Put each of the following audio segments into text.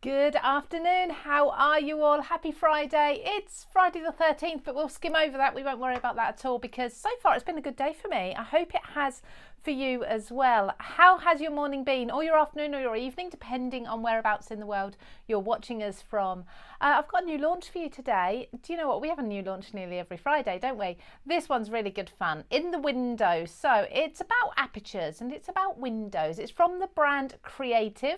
Good afternoon. How are you all? Happy Friday. It's Friday the 13th, but we'll skim over that. We won't worry about that at all because so far it's been a good day for me. I hope it has for you as well. How has your morning been, or your afternoon, or your evening, depending on whereabouts in the world you're watching us from? I've got a new launch for you today. Do you know what? We have a new launch nearly every Friday, don't we? This one's really good fun. In the window. So it's about apertures and it's about windows. It's from the brand Creative.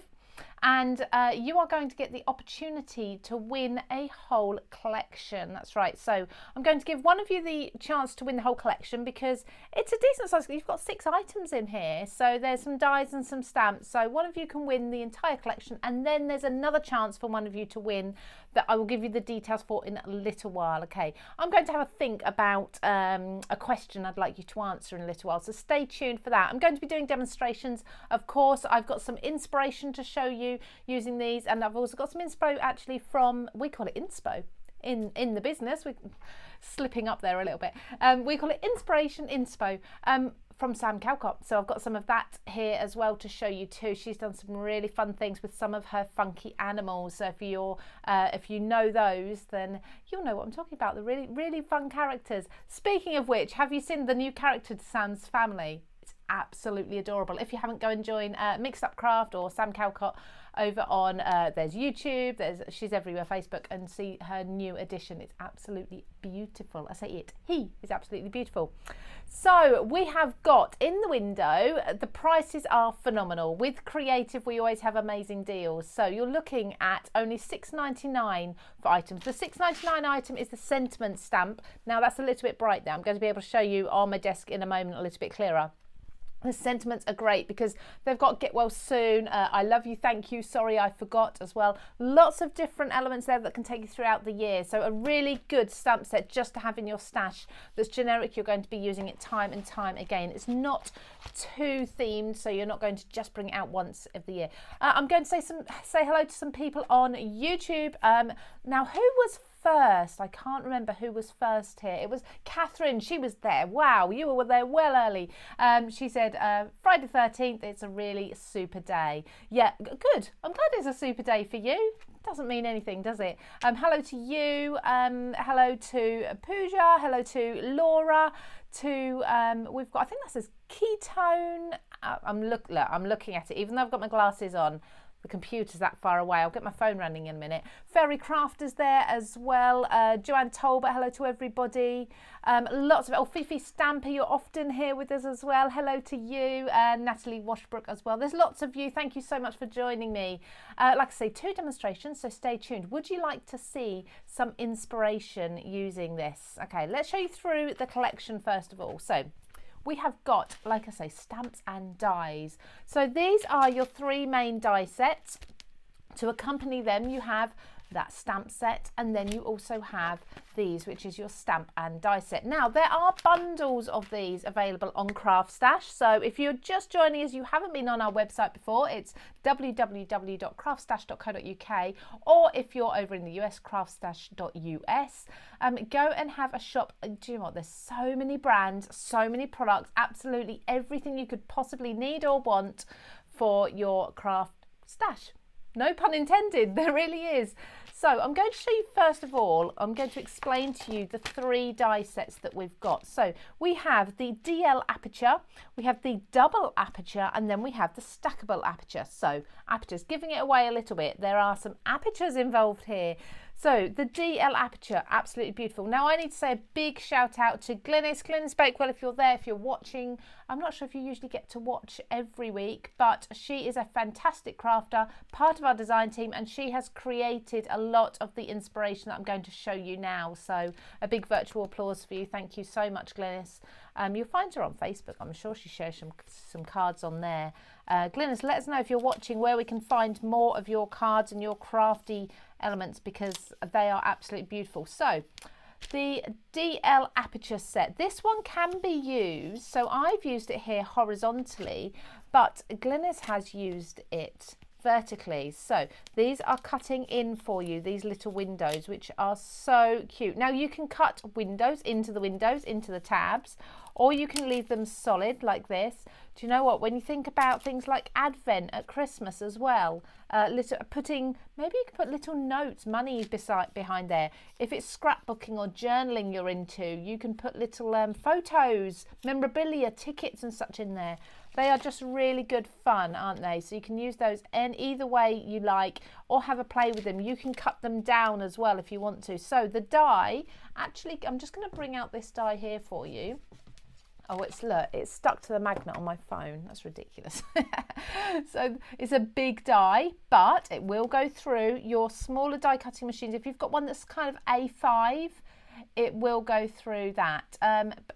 And you are going to get the opportunity to win a whole collection. That's right. So I'm going to give one of you the chance to win the whole collection because it's a decent size. You've got 6 items in here. So there's some dies and some stamps. So one of you can win the entire collection. And then there's another chance for one of you to win that I will give you the details for in a little while. Okay. I'm going to have a think about a question I'd like you to answer in a little while. So stay tuned for that. I'm going to be doing demonstrations. Of course, I've got some inspiration to show you using these, and I've also got some inspo actually from, we call it inspo in the business, we're slipping up there a little bit, we call it inspiration inspo from Sam Calcott. So I've got some of that here as well to show you too. She's done some really fun things with some of her funky animals, so if you know those, then you'll know what I'm talking about, the really fun characters. Speaking of which, have you seen the new character to Sam's family? It's absolutely adorable. If you haven't, go and join Mixed Up Craft or Sam Calcott over on there's YouTube, she's everywhere, Facebook, and see her new edition. It's absolutely beautiful. I say it, he is absolutely beautiful. So we have got in the window, the prices are phenomenal. With Creative, we always have amazing deals. So you're looking at only $6.99 for items. The $6.99 item is the sentiment stamp. Now that's a little bit bright there. I'm going to be able to show you on my desk in a moment a little bit clearer. The sentiments are great because they've got get well soon, I love you, thank you, sorry I forgot as well. Lots of different elements there that can take you throughout the year. So a really good stamp set just to have in your stash that's generic. You're going to be using it time and time again. It's not too themed, so you're not going to just bring it out once of the year. I'm going to say hello to some people on YouTube. Now, who was first? I can't remember who was first here. It was Catherine. She was there. Wow, you were there well early. She said Friday 13th, it's a really super day. Yeah, good. I'm glad it's a super day for you. Doesn't mean anything, does it? Hello to you. Hello to Pooja. Hello to Laura. We've got, I think that says ketone. I'm looking at it, even though I've got my glasses on. The computer's that far away. I'll get my phone running in a minute. Fairy Crafters there as well. Joanne Tolbert, hello to everybody. Lots of, Fifi Stamper, you're often here with us as well. Hello to you. Natalie Washbrook as well. There's lots of you. Thank you so much for joining me. Like I say, 2 demonstrations, so stay tuned. Would you like to see some inspiration using this? Okay, let's show you through the collection first of all. So we have got, like I say, stamps and dies. So these are your 3 main die sets. To accompany them, you have that stamp set, and then you also have these, which is your stamp and die set. Now, there are bundles of these available on CraftStash. So if you're just joining us, you haven't been on our website before, it's www.craftstash.co.uk, or if you're over in the US, craftstash.us. Go and have a shop. Do you know what? There's so many brands, so many products, absolutely everything you could possibly need or want for your craft stash. No pun intended, there really is. So I'm going to show you first of all, I'm going to explain to you the 3 die sets that we've got. So we have the DL aperture, we have the double aperture, and then we have the stackable aperture. So apertures, giving it away a little bit. There are some apertures involved here. So the DL aperture, absolutely beautiful. Now I need to say a big shout out to Glynis Bakewell, if you're there, if you're watching. I'm not sure if you usually get to watch every week, but she is a fantastic crafter, part of our design team, and she has created a lot of the inspiration that I'm going to show you now. So a big virtual applause for you. Thank you so much, Glynis. You'll find her on Facebook. I'm sure she shares some cards on there. Glynis, let us know if you're watching where we can find more of your cards and your crafty elements, because they are absolutely beautiful. So the DL aperture set, this one can be used, so I've used it here horizontally, but Glynis has used it vertically. So these are cutting in for you, these little windows, which are so cute. Now you can cut windows, into the tabs, or you can leave them solid like this. Do you know what, when you think about things like Advent at Christmas as well, maybe you can put little notes, money behind there. If it's scrapbooking or journaling you're into, you can put little photos, memorabilia, tickets and such in there. They are just really good fun, aren't they? So you can use those in either way you like, or have a play with them. You can cut them down as well if you want to. So the die, actually, I'm just going to bring out this die here for you. Oh, it's stuck to the magnet on my phone. That's ridiculous. So it's a big die, but it will go through your smaller die cutting machines. If you've got one that's kind of A5, it will go through that.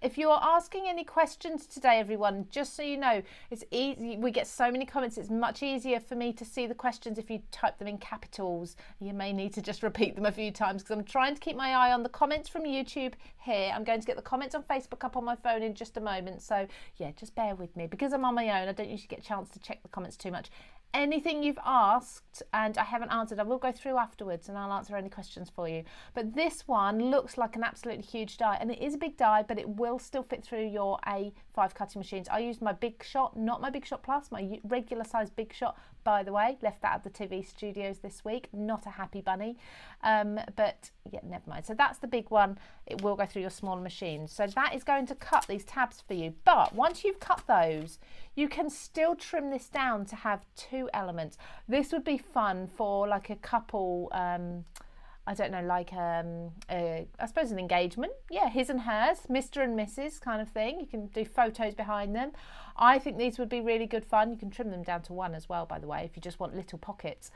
If you are asking any questions today, everyone, just so you know, it's easy. We get so many comments. It's much easier for me to see the questions if you type them in capitals. You may need to just repeat them a few times because I'm trying to keep my eye on the comments from YouTube here. I'm going to get the comments on Facebook up on my phone in just a moment. So yeah, just bear with me. Because I'm on my own, I don't usually get a chance to check the comments too much. Anything you've asked and I haven't answered, I will go through afterwards and I'll answer any questions for you. But this one looks like an absolutely huge die, and it is a big die, but it will still fit through your A5 cutting machines. I used my Big Shot, not my Big Shot Plus, my regular size Big Shot, by the way. Left that at the TV studios this week. Not a happy bunny, but yeah, never mind. So that's the big one. It will go through your smaller machines. So that is going to cut these tabs for you. But once you've cut those, you can still trim this down to have two elements. This would be fun for like a couple, I don't know, like I suppose an engagement. Yeah, his and hers, Mr. and Mrs. kind of thing. You can do photos behind them. I think these would be really good fun. You can trim them down to one as well, by the way, if you just want little pockets.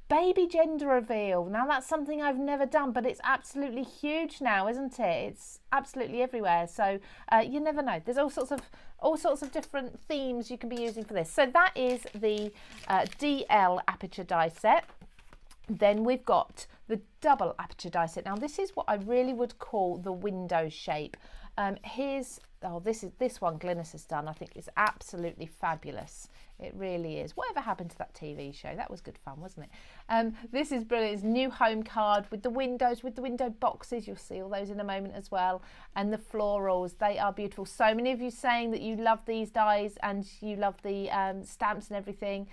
Baby gender reveal. Now that's something I've never done, but it's absolutely huge now, isn't it? It's absolutely everywhere. So you never know. There's all sorts of different themes you can be using for this. So that is the DL aperture die set. Then we've got the double aperture die set. Now this is what I really would call the window shape. This one Glynis has done. I think it's absolutely fabulous. It really is. Whatever happened to that TV show? That was good fun, wasn't it? This is brilliant. It's new home card with the windows, with the window boxes. You'll see all those in a moment as well. And the florals, they are beautiful. So many of you saying that you love these dies and you love the stamps and everything.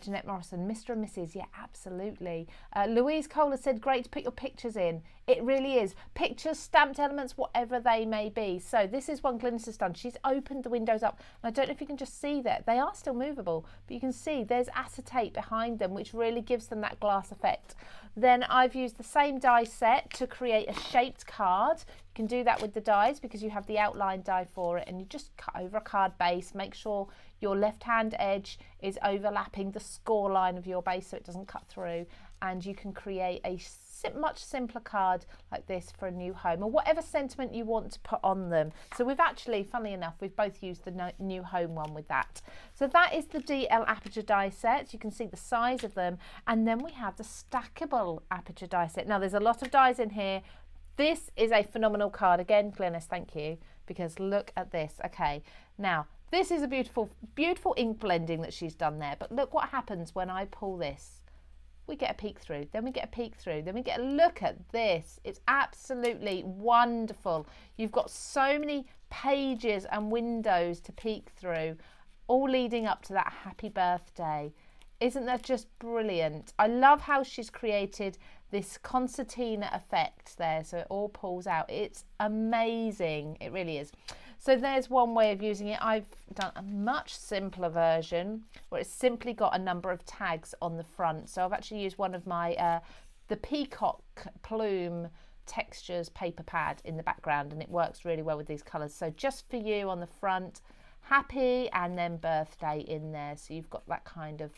Jeanette Morrison, Mr. and Mrs. Yeah, absolutely. Louise Cole has said, great to put your pictures in. It really is. Pictures, stamped elements, whatever they may be. So this is one Glynis has done. She's opened the windows up. And I don't know if you can just see that. They are still movable, but you can see there's acetate behind them, which really gives them that glass effect. Then I've used the same die set to create a shaped card. You can do that with the dies because you have the outline die for it, and you just cut over a card base. Make sure your left hand edge is overlapping the score line of your base so it doesn't cut through, and you can create a much simpler card like this for a new home or whatever sentiment you want to put on them. So we've actually, funnily enough, we've both used the new home one with that. So that is the DL aperture die set. You can see the size of them, and then we have the stackable aperture die set. Now there's a lot of dies in here. This is a phenomenal card. Again, Glynis, thank you, because look at this. Okay, now this is a beautiful, beautiful ink blending that she's done there, but look what happens when I pull this. We get a peek through, then we get a peek through, then we get a look at this. It's absolutely wonderful. You've got so many pages and windows to peek through, all leading up to that happy birthday. Isn't that just brilliant? I love how she's created this concertina effect there, so it all pulls out. It's amazing, it really is. So there's one way of using it. I've done a much simpler version where it's simply got a number of tags on the front. So I've actually used one of my, the peacock plume textures paper pad in the background, and it works really well with these colours. So just for you on the front, happy, and then birthday in there. So you've got that kind of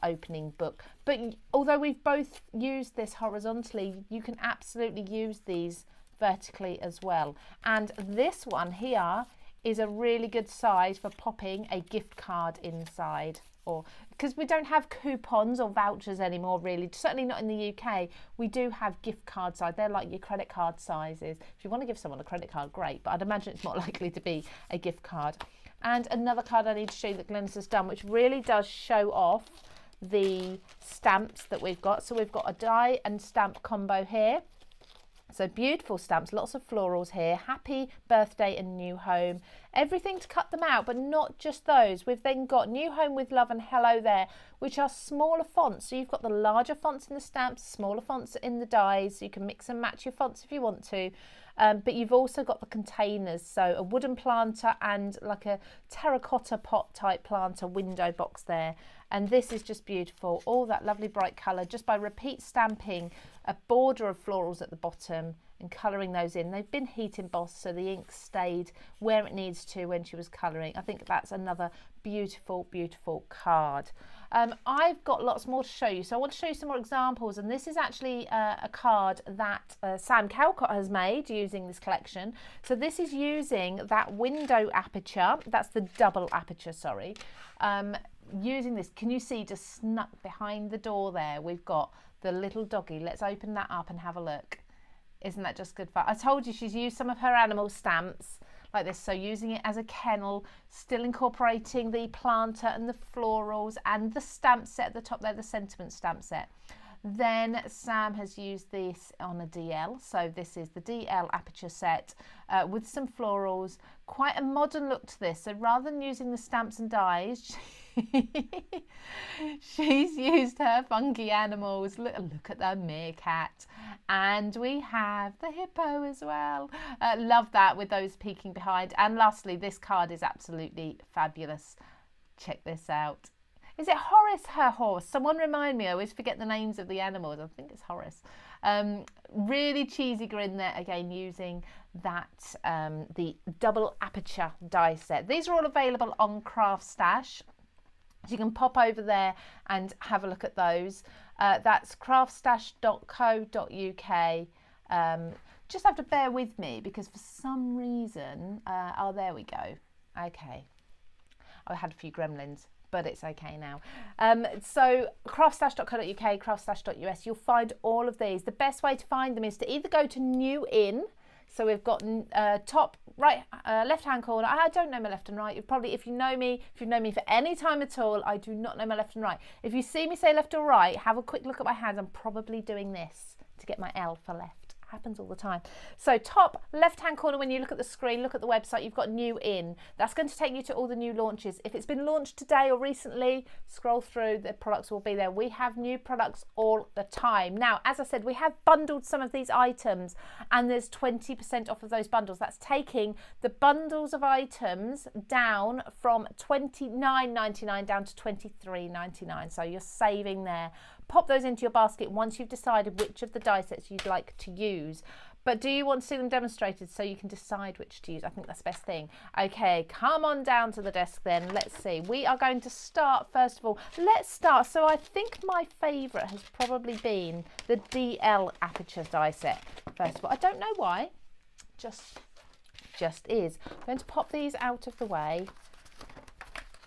opening book. But although we've both used this horizontally, you can absolutely use these vertically as well. And this one here is a really good size for popping a gift card inside, or because we don't have coupons or vouchers anymore, really, certainly not in the UK. We do have gift card size. They're like your credit card sizes. If you want to give someone a credit card, great, but I'd imagine it's more likely to be a gift card. And another card I need to show you that Glynis has done, which really does show off the stamps that we've got. So we've got a die and stamp combo here. So beautiful stamps, lots of florals here. Happy birthday and new home. Everything to cut them out, but not just those. We've then got new home with love and hello there, which are smaller fonts. So you've got the larger fonts in the stamps, smaller fonts in the dies. You can mix and match your fonts if you want to. But you've also got the containers. So a wooden planter and like a terracotta pot type planter window box there. And this is just beautiful. All that lovely bright colour just by repeat stamping a border of florals at the bottom and colouring those in. They've been heat embossed so the ink stayed where it needs to when she was colouring. I think that's another beautiful, beautiful card. I've got lots more to show you. So I want to show you some more examples, and this is actually a card that Sam Calcott has made using this collection. So this is using that window aperture, that's the double aperture, sorry. Using this, can you see just snuck behind the door there, we've got the little doggy. Let's open that up and have a look. Isn't that just good fun? I told you she's used some of her animal stamps like this, so using it as a kennel, still incorporating the planter and the florals and the stamp set at the top there, the sentiment stamp set. Then Sam has used this on a DL, so this is the DL aperture set with some florals. Quite a modern look to this, so rather than using the stamps and dies, she's used her funky animals. Look at the meerkat, and we have the hippo as well. Love that with those peeking behind. And lastly, this card is absolutely fabulous. Check this out. Is it Horace, her horse? Someone remind me, I always forget the names of the animals. I think it's Horace. Really cheesy grin there, again, using that, the double aperture die set. These are all available on CraftStash. So you can pop over there and have a look at those. That's craftstash.co.uk. Just have to bear with me because for some reason, oh, there we go. Okay. I had a few gremlins, but it's okay now. So craftstash.co.uk, craftstash.us, you'll find all of these. The best way to find them is to either go to new in, so we've got top right, left hand corner. I don't know my left and right. You've probably, if you've known me for any time at all, I do not know my left and right. If you see me say left or right, have a quick look at my hands. I'm probably doing this to get my L for left. Happens all the time. So top left hand corner, when you look at the screen, look at the website, you've got new in. That's going to take you to all the new launches. If it's been launched today or recently, scroll through, the products will be there. We have new products all the time. Now, as I said, we have bundled some of these items and there's 20% off of those bundles. That's taking the bundles of items down from $29.99 down to $23.99. So you're saving there. Pop those into your basket once you've decided which of the die sets you'd like to use. But do you want to see them demonstrated so you can decide which to use? I think that's the best thing. Okay, come on down to the desk then. Let's see. We are going to start, first of all. Let's start. So I think my favourite has probably been the DL aperture die set. First of all, I don't know why. Just is. I'm going to pop these out of the way.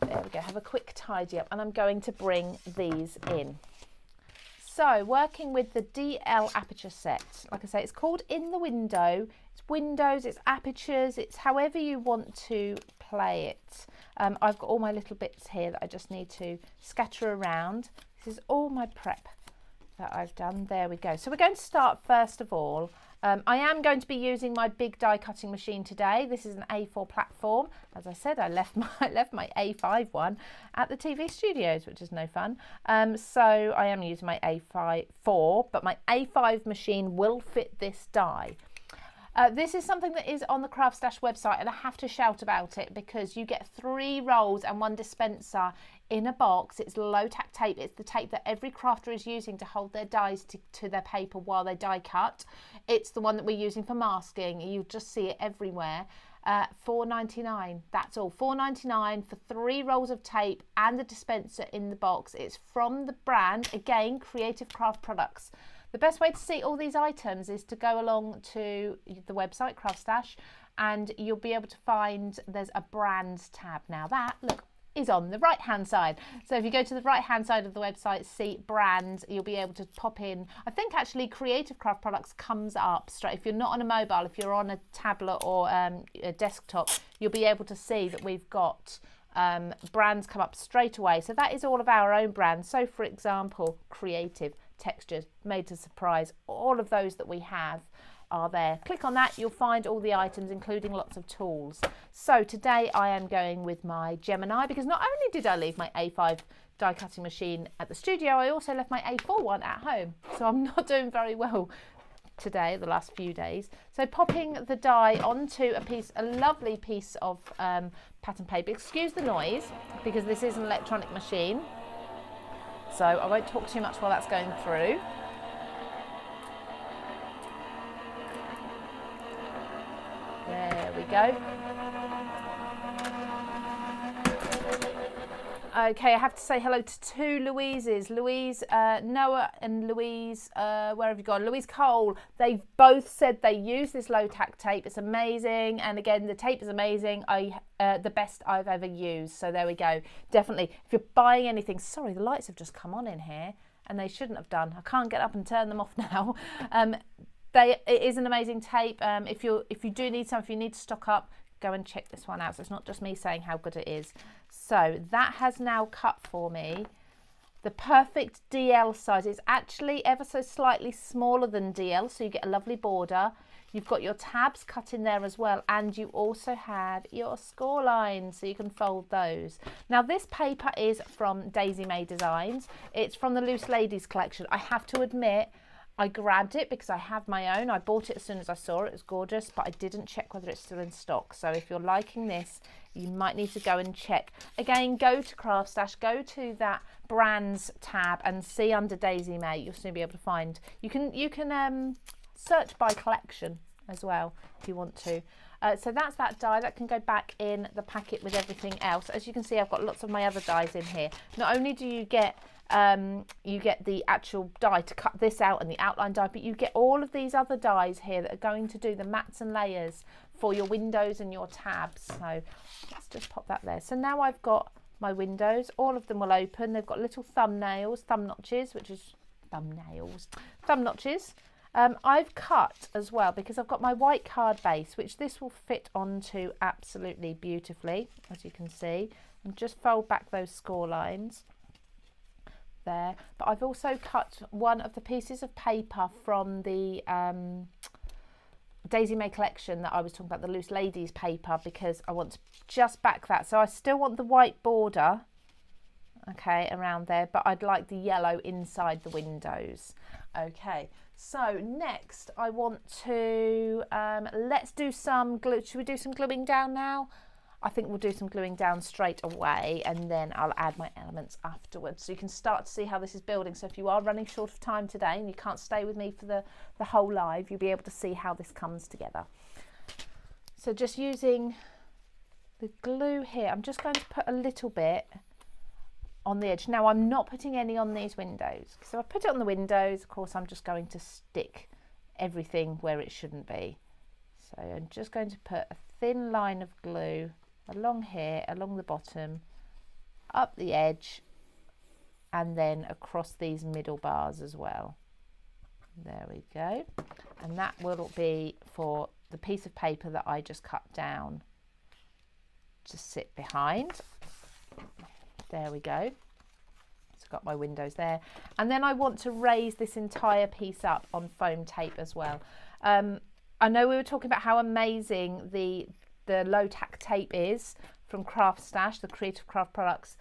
There we go. Have a quick tidy up. And I'm going to bring these in. So working with the DL aperture set, like I say, it's called In the Window. It's windows, it's apertures, it's however you want to play it. I've got all my little bits here that I just need to scatter around. This is all my prep that I've done. There we go. So we're going to start first of all. I am going to be using my big die cutting machine today. This is an A4 platform. As I said, I left my A5 one at the TV studios, which is no fun. So I am using my A4, but my A5 machine will fit this die. This is something that is on the CraftStash website, and I have to shout about it because you get 3 rolls and 1 dispenser in a box. It's low tack tape. It's the tape that every crafter is using to hold their dies to their paper while they die cut. It's the one that we're using for masking. You just see it everywhere. $4.99. That's all. $4.99 for 3 rolls of tape and the dispenser in the box. It's from the brand, again, Creative Craft Products. The best way to see all these items is to go along to the website, CraftStash, and you'll be able to find there's a brands tab. Now that, look, is on the right hand side. So if you go to the right hand side of the website, see brands, you'll be able to pop in. I think actually Creative Craft Products comes up straight. If you're not on a mobile, if you're on a tablet or a desktop, you'll be able to see that we've got brands come up straight away. So that is all of our own brands. So for example, creative, textures, made to surprise, all of those that we have are there. Click on that, you'll find all the items, including lots of tools. So today I am going with my Gemini, because not only did I leave my A5 die cutting machine at the studio, I also left my A4 one at home. So I'm not doing very well today, the last few days. So popping the die onto a lovely piece of pattern paper. Excuse the noise, because this is an electronic machine. So I won't talk too much while that's going through. There we go. Okay, I have to say hello to two Louises. Louise, Noah and Louise, where have you gone? Louise Cole, they've both said they use this low tack tape. It's amazing. And again, the tape is amazing. The best I've ever used. So there we go. Definitely, if you're buying anything, sorry, the lights have just come on in here and they shouldn't have done. I can't get up and turn them off now. It is an amazing tape. If you do need some, if you need to stock up, go and check this one out. So it's not just me saying how good it is. So that has now cut for me the perfect DL size. It's actually ever so slightly smaller than DL, so you get a lovely border. You've got your tabs cut in there as well, and you also have your score lines, so you can fold those. Now this paper is from Daisy May Designs. It's from the Loose Ladies collection. I have to admit, I grabbed it because I have my own. I bought it as soon as I saw it. It was gorgeous, but I didn't check whether it's still in stock. So if you're liking this, you might need to go and check. Again, go to CraftStash, go to that brands tab and see under Daisy May. You'll soon be able to find. You can search by collection as well if you want to. So that's that die. That can go back in the packet with everything else. As you can see, I've got lots of my other dies in here. Not only do you get the actual die to cut this out and the outline die, but you get all of these other dies here that are going to do the mats and layers for your windows and your tabs. So let's just pop that there. So now I've got my windows. All of them will open. They've got little thumbnails, thumb notches, which is thumb notches. I've cut as well because I've got my white card base, which this will fit onto absolutely beautifully, as you can see. And just fold back those score lines there. But I've also cut one of the pieces of paper from the Daisy May collection that I was talking about, the Loose Ladies paper, because I want to just back that. So I still want the white border, okay, around there, but I'd like the yellow inside the windows. Okay, so next I want to let's do some glue. Should we do some gluing down now? I think we'll do some gluing down straight away, and then I'll add my elements afterwards. So you can start to see how this is building. So if you are running short of time today and you can't stay with me for the whole live, you'll be able to see how this comes together. So just using the glue here, I'm just going to put a little bit on the edge. Now I'm not putting any on these windows. So I put it on the windows, of course I'm just going to stick everything where it shouldn't be. So I'm just going to put a thin line of glue along here, along the bottom, up the edge, and then across these middle bars as well. There we go. And that will be for the piece of paper that I just cut down to sit behind. There we go. So got my windows there. And then I want to raise this entire piece up on foam tape as well. I know we were talking about how amazing the low tack tape is from CraftStash, the Creative Craft products.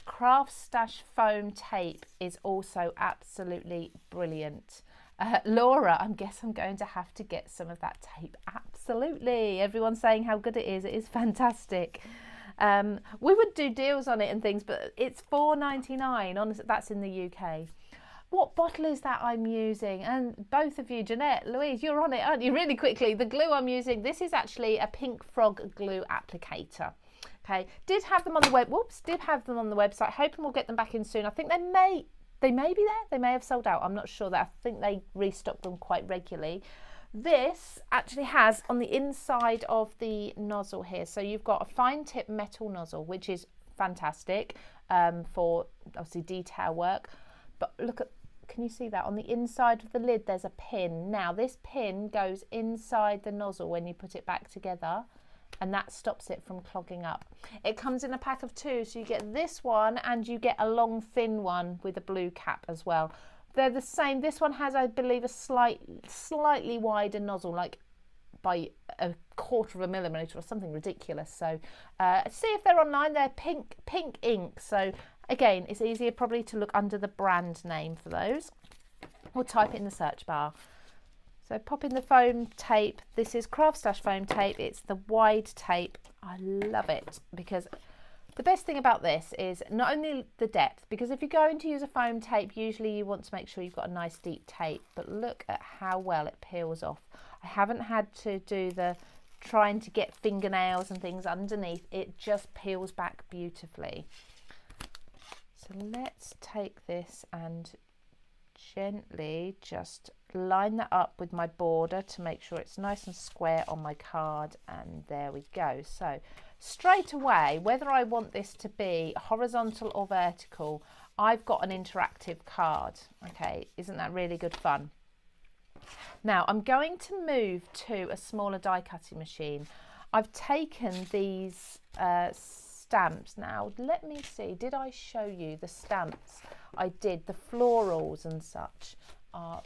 CraftStash foam tape is also absolutely brilliant. Laura, I guess I'm going to have to get some of that tape. Absolutely. Everyone's saying how good it is. It is fantastic. We would do deals on it and things, but it's $4.99. Honestly, that's in the UK. What bottle is that I'm using? And both of you, Jeanette, Louise, you're on it, aren't you? Really quickly, the glue I'm using, this is actually a Pink Frog glue applicator. Okay, did have them on the website, hoping we'll get them back in soon. I think they may be there, they may have sold out, I'm not sure. That I think they restock them quite regularly. This actually has on the inside of the nozzle here, so you've got a fine tip metal nozzle, which is fantastic for obviously detail work. But look at, can you see that? On the inside of the lid, there's a pin. Now, this pin goes inside the nozzle when you put it back together. and that stops it from clogging up. It comes in a pack of 2, so you get this one and you get a long thin one with a blue cap as well. They're the same. This one has, I believe, a slightly wider nozzle, like by 1/4 of a millimetre or something ridiculous. So see if they're online. They're pink ink. So again, it's easier probably to look under the brand name for those, or type it in the search bar. So pop in the foam tape. This is CraftStash foam tape. It's the wide tape. I love it because the best thing about this is not only the depth, because if you're going to use a foam tape, usually you want to make sure you've got a nice deep tape, but look at how well it peels off. I haven't had to do the trying to get fingernails and things underneath. It just peels back beautifully. So let's take this and gently just line that up with my border to make sure it's nice and square on my card, and there we go. So straight away, whether I want this to be horizontal or vertical, I've got an interactive card. Okay, isn't that really good fun? Now I'm going to move to a smaller die cutting machine. I've taken these stamps. Now let me see, did I show you the stamps? I did. The florals and such are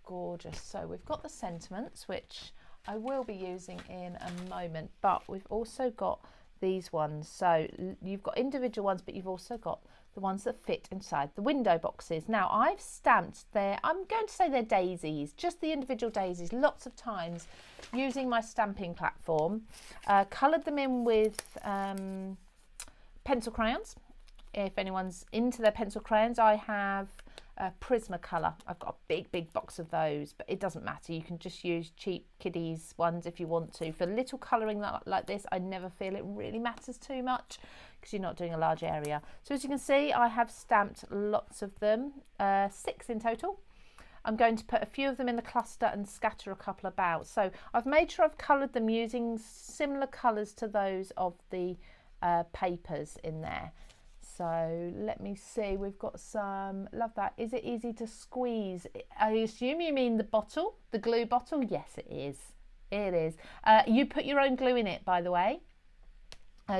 gorgeous. So we've got the sentiments, which I will be using in a moment, but we've also got these ones. So you've got individual ones, but you've also got the ones that fit inside the window boxes. Now I've stamped I'm going to say they're daisies, just the individual daisies, lots of times using my stamping platform. Coloured them in with pencil crayons. If anyone's into their pencil crayons, I have Prismacolor. I've got a big box of those, but it doesn't matter. You can just use cheap kiddies ones if you want to. For little colouring like this, I never feel it really matters too much because you're not doing a large area. So as you can see, I have stamped lots of them, 6 in total. I'm going to put a few of them in the cluster and scatter a couple about. So I've made sure I've coloured them using similar colours to those of the papers in there. So let me see, we've got some, love that. Is it easy to squeeze? I assume you mean the bottle, the glue bottle? Yes, it is. It is. You put your own glue in it, by the way.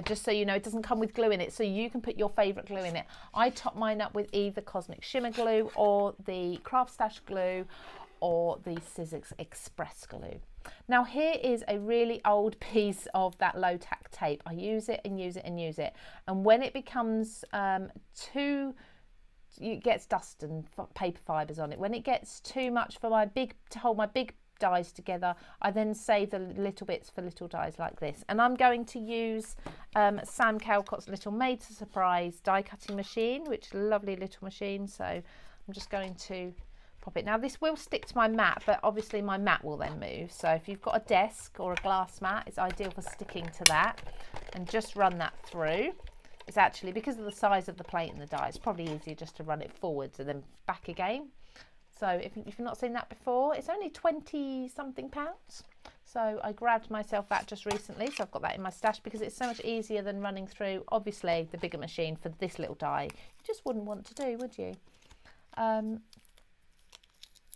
Just so you know, it doesn't come with glue in it, so you can put your favourite glue in it. I top mine up with either Cosmic Shimmer glue or the CraftStash glue or the Scissors Express glue. Now here is a really old piece of that low tack tape. I use it and use it and use it, and when it becomes it gets dust and paper fibres on it. When it gets too much for to hold my big dies together, I then save the little bits for little dies like this. And I'm going to use Sam Calcott's little Made to Surprise die cutting machine, which is a lovely little machine. So I'm just going to pop it. Now this will stick to my mat, but obviously my mat will then move. So if you've got a desk or a glass mat, it's ideal for sticking to that, and just run that through. It's actually, because of the size of the plate and the die, it's probably easier just to run it forwards and then back again. So if you've not seen that before, it's only 20 something pounds. So I grabbed myself that just recently, so I've got that in my stash because it's so much easier than running through, obviously, the bigger machine for this little die. You just wouldn't want to do, would you?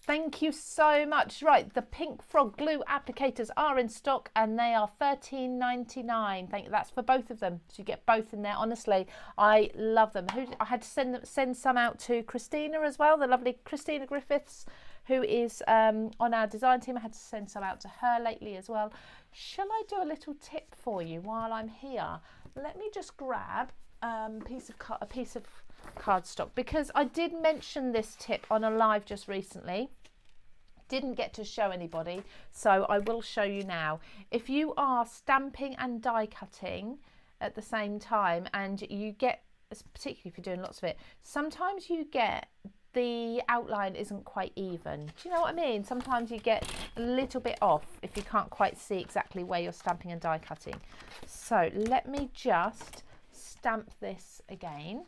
Thank you so much. Right, the Pink Frog glue applicators are in stock and they are £13.99. Thank you. That's for both of them, so you get both in there. Honestly, I love them. I had to send some out to Christina as well, the lovely Christina Griffiths, who is on our design team. I had to send some out to her lately as well. Shall I do a little tip for you while I'm here? Let me just grab a piece of cardstock, because I did mention this tip on a live just recently. Didn't get to show anybody, so I will show you now. If you are stamping and die cutting at the same time, and you get, particularly if you're doing lots of it, sometimes you get the outline isn't quite even. Do you know what I mean? Sometimes you get a little bit off if you can't quite see exactly where you're stamping and die cutting. So let me just stamp this again.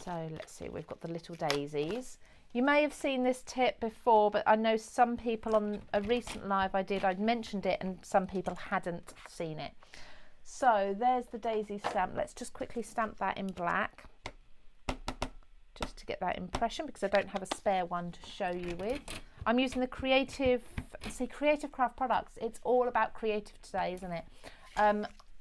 So let's see, we've got the little daisies. You may have seen this tip before, but I know some people on a recent live I'd mentioned it and some people hadn't seen it. So there's the daisy stamp. Let's just quickly stamp that in black, just to get that impression, because I don't have a spare one to show you with. I'm using the Creative Craft products. It's all about creative today, isn't it?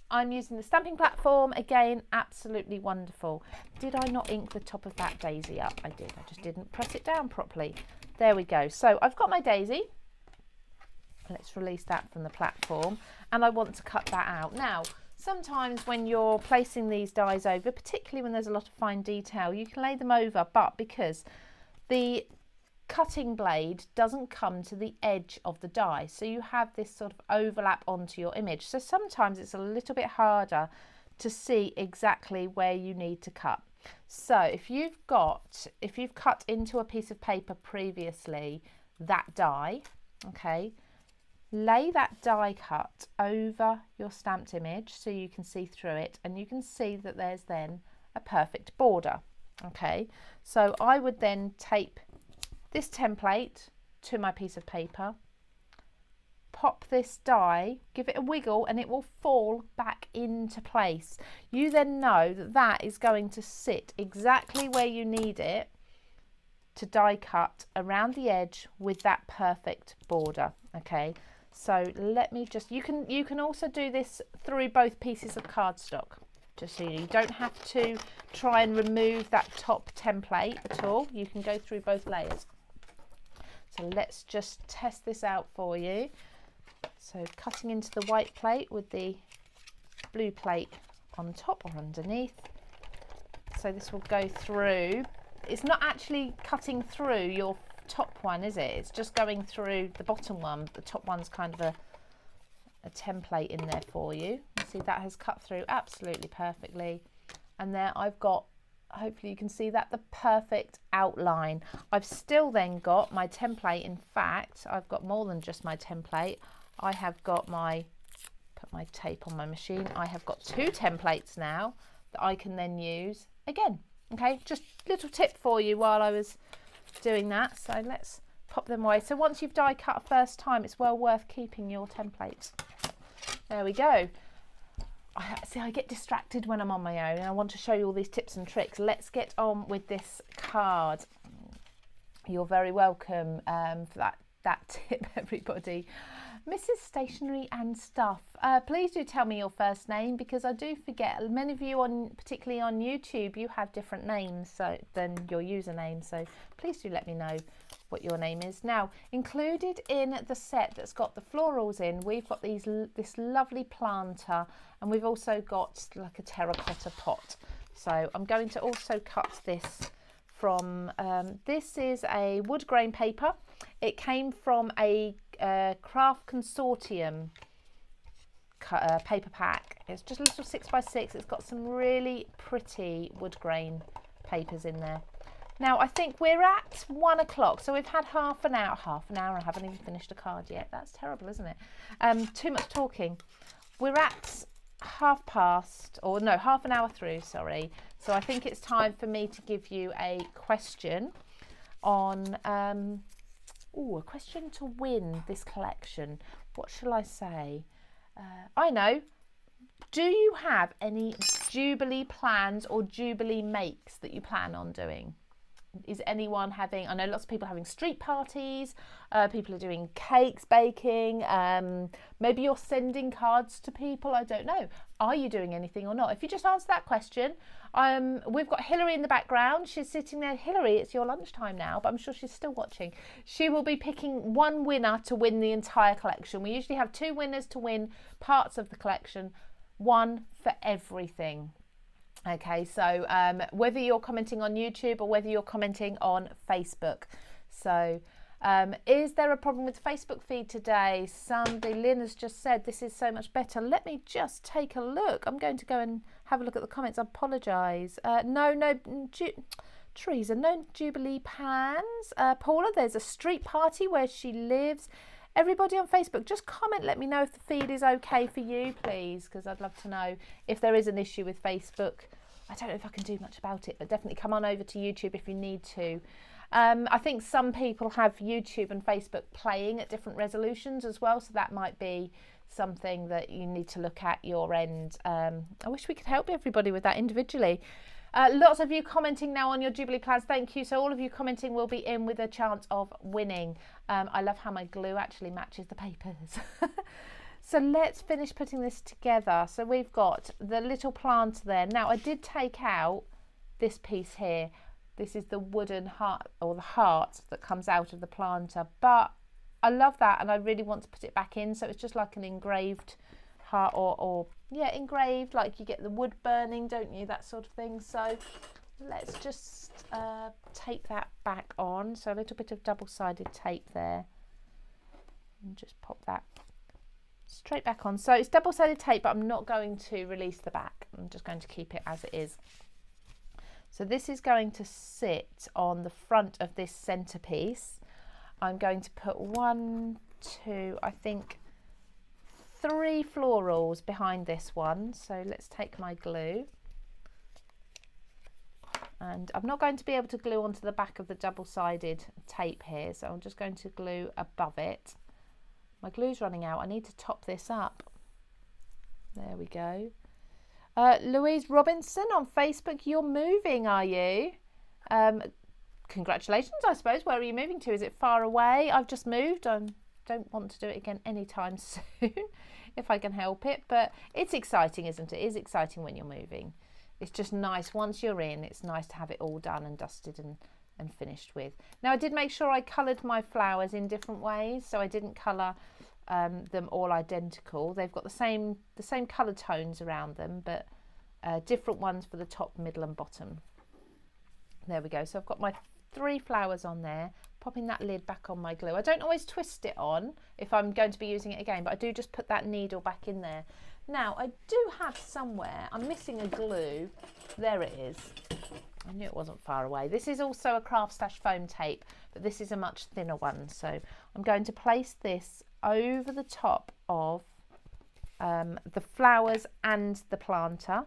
I'm using the stamping platform again, absolutely wonderful. Did I not ink the top of that daisy up? I did, I just didn't press it down properly. There we go. So I've got my daisy. Let's release that from the platform, and I want to cut that out. Now, sometimes when you're placing these dies over, particularly when there's a lot of fine detail, you can lay them over, but because the cutting blade doesn't come to the edge of the die, so you have this sort of overlap onto your image, so sometimes it's a little bit harder to see exactly where you need to cut. So if you've cut into a piece of paper previously that die, okay, lay that die cut over your stamped image so you can see through it, and you can see that there's then a perfect border. Okay, so I would then tape this template to my piece of paper, pop this die, give it a wiggle, and it will fall back into place. You then know that that is going to sit exactly where you need it to die cut around the edge with that perfect border. Okay, so let me just, you can also do this through both pieces of cardstock, just so you don't have to try and remove that top template at all. You can go through both layers. So let's just test this out for you. So cutting into the white plate with the blue plate on top or underneath. So this will go through. It's not actually cutting through your top one, is it? It's just going through the bottom one. The top one's kind of a template in there for you. See, that has cut through absolutely perfectly. And there I've got, hopefully you can see that, the perfect outline. I've still then got my template. In fact, I've got more than just my template. I have got put my tape on my machine. I have got two templates now that I can then use again. Okay, just a little tip for you while I was doing that. So let's pop them away. So once you've die cut a first time, it's well worth keeping your templates. There we go. I get distracted when I'm on my own, and I want to show you all these tips and tricks. Let's get on with this card. You're very welcome for that tip, everybody. Mrs. Stationery and Stuff. Please do tell me your first name, because I do forget. Many of you, particularly on YouTube, you have different names than your username. So please do let me know what your name is. Now, included in the set that's got the florals in, we've got this lovely planter, and we've also got like a terracotta pot. So I'm going to also cut this from, this is a wood grain paper. It came from a craft consortium paper pack. It's just a little 6x6. It's got some really pretty wood grain papers in there. Now I think we're at 1 o'clock, so we've had half an hour. I haven't even finished a card yet. That's terrible, isn't it? Too much talking. We're at half an hour through, sorry. So I think it's time for me to give you a question on a question to win this collection. What shall I say? I know. Do you have any Jubilee plans or Jubilee makes that you plan on doing? Is anyone having, I know lots of people are having street parties, people are doing cakes, baking, maybe you're sending cards to people, I don't know. Are you doing anything or not? If you just answer that question, we've got Hilary in the background. She's sitting there. Hilary, it's your lunchtime now, but I'm sure she's still watching. She will be picking one winner to win the entire collection. We usually have 2 winners to win parts of the collection, 1 for everything. Okay, so whether you're commenting on YouTube or whether you're commenting on Facebook. So is there a problem with the Facebook feed today? Lynn has just said this is so much better. Let me just take a look. I'm going to go and have a look at the comments. I apologise. Teresa, no Jubilee pans. Paula, there's a street party where she lives. Everybody on Facebook, just comment, let me know if the feed is okay for you, please, because I'd love to know if there is an issue with Facebook. I don't know if I can do much about it, but definitely come on over to YouTube if you need to. I think some people have YouTube and Facebook playing at different resolutions as well, so that might be something that you need to look at your end. I wish we could help everybody with that individually. Lots of you commenting now on your Jubilee plans. Thank you. So all of you commenting will be in with a chance of winning. I love how my glue actually matches the papers. So let's finish putting this together. So we've got the little planter there. Now I did take out this piece here. This is the wooden heart, or the heart that comes out of the planter, but I love that and I really want to put it back in. So it's just like an engraved heart, or yeah, engraved, like you get the wood burning, don't you, that sort of thing. So let's just tape that back on. So a little bit of double-sided tape there, and just pop that straight back on. So it's double-sided tape, but I'm not going to release the back. I'm just going to keep it as it is. So this is going to sit on the front of this centerpiece. I'm going to put 1, 2, I think 3 florals behind this one. So let's take my glue. And I'm not going to be able to glue onto the back of the double-sided tape here, so I'm just going to glue above it. My glue's running out. I need to top this up. There we go. Louise Robinson on Facebook, you're moving, are you? Congratulations, I suppose. Where are you moving to? Is it far away? I've just moved. I don't want to do it again anytime soon if I can help it, but it's exciting, isn't it? It is exciting when you're moving. It's just nice once you're in. It's nice to have it all done and dusted and finished with. Now I did make sure I coloured my flowers in different ways, so I didn't colour them all identical. They've got the same colour tones around them, but different ones for the top, middle and bottom. There we go. So I've got my 3 flowers on there, popping that lid back on my glue. I don't always twist it on if I'm going to be using it again, but I do just put that needle back in there. Now I do have somewhere, I'm missing a glue. There it is. I knew it wasn't far away. This is also a CraftStash foam tape, but this is a much thinner one. So I'm going to place this over the top of the flowers and the planter.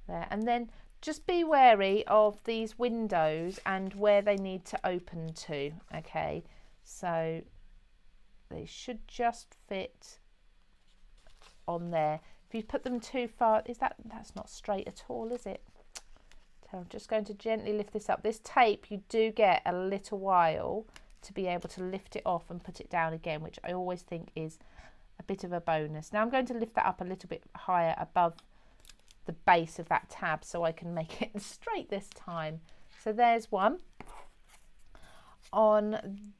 There, and then just be wary of these windows and where they need to open to. Okay, so they should just fit on there. If you put them too far, that's not straight at all, is it? So I'm just going to gently lift this up. This tape, you do get a little while to be able to lift it off and put it down again, which I always think is a bit of a bonus. Now I'm going to lift that up a little bit higher above the base of that tab so I can make it straight this time. So there's one. On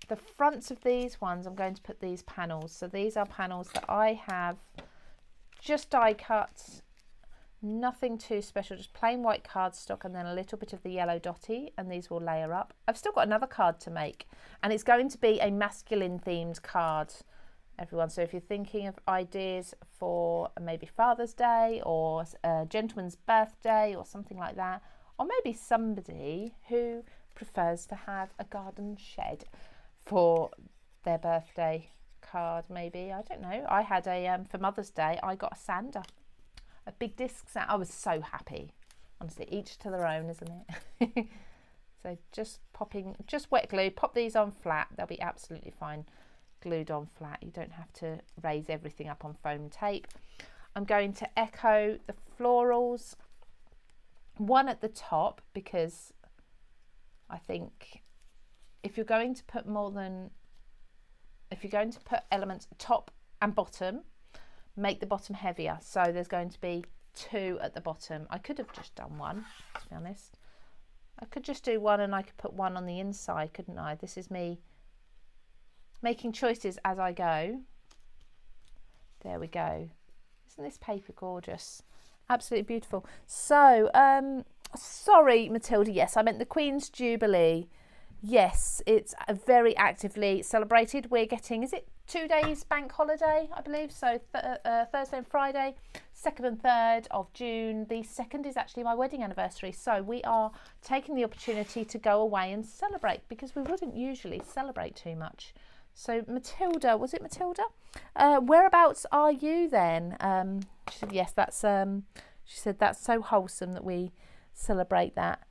the fronts of these ones, I'm going to put these panels. So these are panels that I have just die cut, nothing too special, just plain white cardstock and then a little bit of the yellow dotty, and these will layer up. I've still got another card to make, and it's going to be a masculine themed card, everyone. So if you're thinking of ideas for maybe Father's Day or a gentleman's birthday or something like that, or maybe somebody who prefers to have a garden shed for their birthday card, maybe, I don't know. I had a for Mother's Day I got a sander, a big disc sander. I was so happy, honestly. Each to their own, isn't it? So just wet glue, pop these on flat, they'll be absolutely fine glued on flat. You don't have to raise everything up on foam tape. I'm going to echo the florals, one at the top, because I think if you're going to put elements top and bottom, make the bottom heavier. So there's going to be 2 at the bottom. I could have just done 1, to be honest. I could just do 1 and I could put 1 on the inside, couldn't I? This is me making choices as I go. There we go. Isn't this paper gorgeous? Absolutely beautiful. So, sorry, Matilda. Yes, I meant the Queen's Jubilee. Yes, it's very actively celebrated. We're getting, is it 2 days bank holiday, I believe? So Thursday and Friday, 2nd and 3rd of June. The 2nd is actually my wedding anniversary. So we are taking the opportunity to go away and celebrate, because we wouldn't usually celebrate too much. So Matilda, was it Matilda? Whereabouts are you then? She said, yes, that's, she said, that's so wholesome that we celebrate that.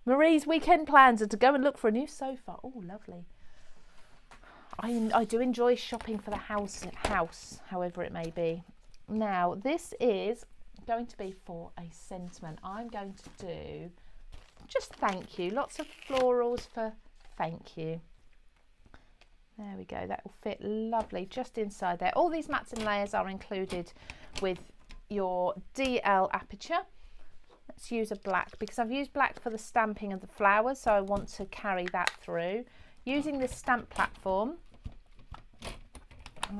Marie's weekend plans are to go and look for a new sofa. Oh, lovely. I do enjoy shopping for the house, however it may be. Now, this is going to be for a sentiment. I'm going to do just thank you. Lots of florals for thank you. There we go, that will fit lovely just inside there. All these mats and layers are included with your DL aperture. Let's use a black because I've used black for the stamping of the flowers, so I want to carry that through. Using this stamp platform,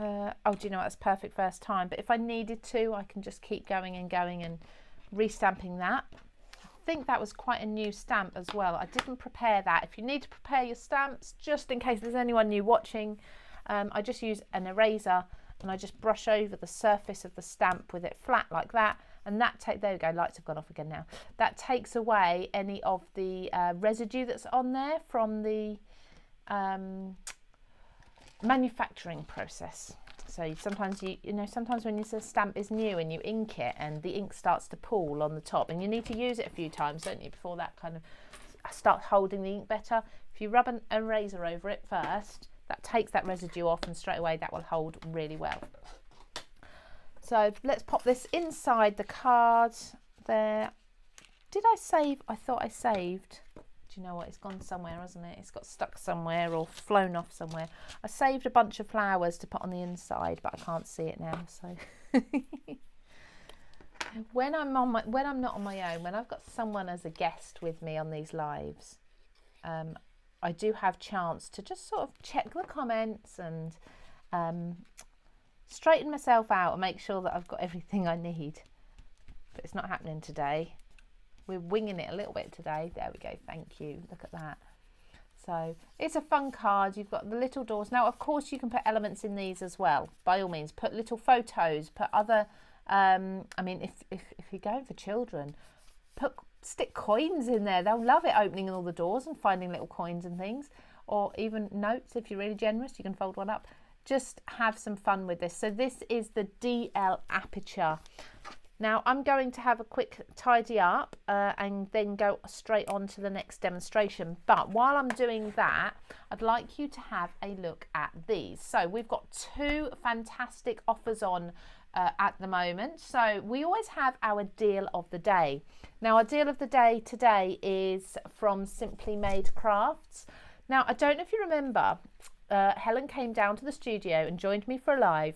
oh, do you know what, that's perfect first time, but if I needed to, I can just keep going and restamping that. I think that was quite a new stamp as well. I didn't prepare that. If you need to prepare your stamps, just in case there's anyone new watching, I just use an eraser and I just brush over the surface of the stamp with it flat like that, and that there we go, lights have gone off again now. That takes away any of the residue that's on there from the manufacturing process. So sometimes sometimes when your stamp is new and you ink it and the ink starts to pool on the top, and you need to use it a few times, don't you, before that kind of starts holding the ink better. If you rub an eraser over it first, that takes that residue off, and straight away that will hold really well. So let's pop this inside the card there. Did I save? I thought I saved. Do you know what? It's gone somewhere, hasn't it? It's got stuck somewhere or flown off somewhere. I saved a bunch of flowers to put on the inside, but I can't see it now. So when I'm not on my own, when I've got someone as a guest with me on these lives, I do have chance to just sort of check the comments and straighten myself out and make sure that I've got everything I need. But it's not happening today. We're winging it a little bit today. There we go, thank you. Look at that. So it's a fun card. You've got the little doors. Now, of course, you can put elements in these as well. By all means, put little photos, put other, I mean, if you're going for children, stick coins in there. They'll love it, opening all the doors and finding little coins and things. Or even notes, if you're really generous, you can fold one up. Just have some fun with this. So this is the DL aperture. Now I'm going to have a quick tidy up and then go straight on to the next demonstration. But while I'm doing that, I'd like you to have a look at these. So we've got two fantastic offers on at the moment. So we always have our deal of the day. Now our deal of the day today is from Simply Made Crafts. Now I don't know if you remember, Helen came down to the studio and joined me for a live.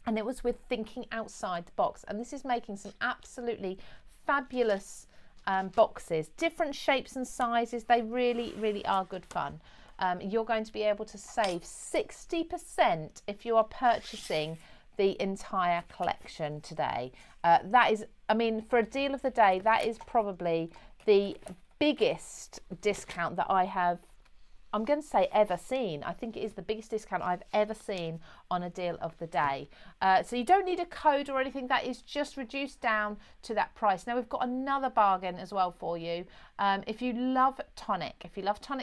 And it was with thinking outside the box. And this is making some absolutely fabulous boxes, different shapes and sizes. They really, really are good fun. You're going to be able to save 60% if you are purchasing the entire collection today. That is, I mean, for a deal of the day, that is probably the biggest discount that I have, I'm going to say, ever seen. I think it is the biggest discount I've ever seen on a deal of the day. So you don't need a code or anything. That is just reduced down to that price. Now we've got another bargain as well for you. If you love tonic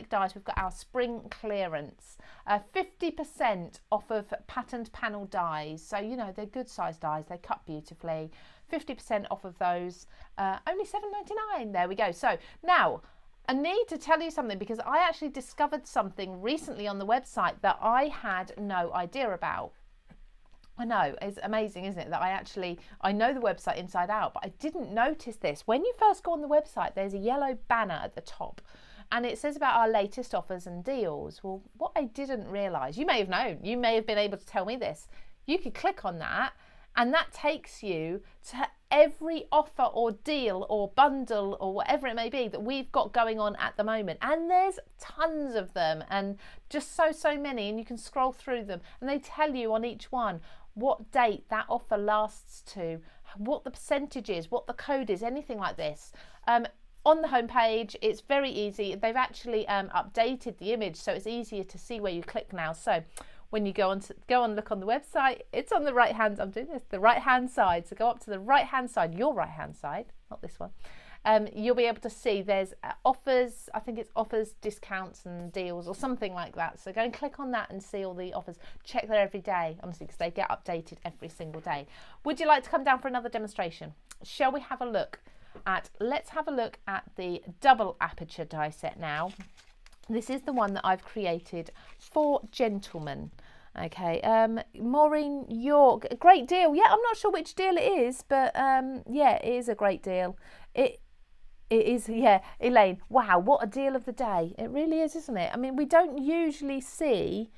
dies, we've got our spring clearance. 50% off of patterned panel dies. So, you know, they're good size dies. They cut beautifully. 50% off of those. Only $7.99. There we go. So now, I need to tell you something, because I actually discovered something recently on the website that I had no idea about. I know, it's amazing, isn't it, that I know the website inside out, but I didn't notice this. When you first go on the website, there's a yellow banner at the top and it says about our latest offers and deals. Well, what I didn't realise, you may have known, you may have been able to tell me this, you could click on that and that takes you to every offer or deal or bundle or whatever it may be that we've got going on at the moment. And there's tons of them, and just so many, and you can scroll through them and they tell you on each one what date that offer lasts to, what the percentage is, what the code is, anything like this. On the homepage, it's very easy. They've actually updated the image, so it's easier to see where you click now. So when you go and look on the website, it's on the right hand, I'm doing this, the right hand side. So go up to the right hand side, your right hand side, not this one. You'll be able to see there's offers, I think it's offers, discounts and deals or something like that. So go and click on that and see all the offers. Check there every day, honestly, because they get updated every single day. Would you like to come down for another demonstration? Shall we have a look at, let's have a look at the double aperture die set now. This is the one that I've created for gentlemen. Okay, Maureen York, a great deal. Yeah, I'm not sure which deal it is, but yeah, it is a great deal. It is, yeah. Elaine, wow, what a deal of the day. It really is, isn't it? I mean, we don't usually see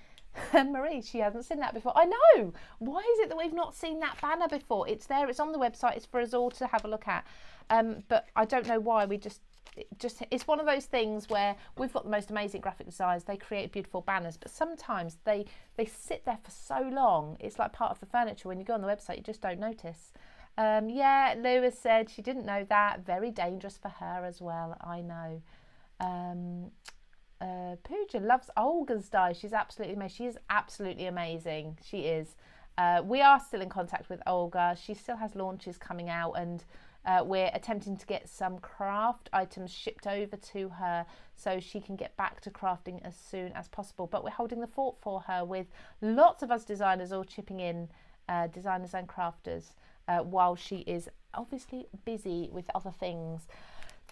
Marie, she hasn't seen that before. I know. Why is it that we've not seen that banner before? It's there. It's on the website. It's for us all to have a look at. But I don't know why. It's one of those things where we've got the most amazing graphic designers. They create beautiful banners, but sometimes they sit there for so long. It's like part of the furniture. When you go on the website, you just don't notice. Yeah, Lewis said she didn't know that. Very dangerous for her as well. I know. Pooja loves Olga's die. She's absolutely amazing. She is absolutely amazing. She is. We are still in contact with Olga. She still has launches coming out, and we're attempting to get some craft items shipped over to her so she can get back to crafting as soon as possible. But we're holding the fort for her with lots of us designers all chipping in, designers and crafters, while she is obviously busy with other things.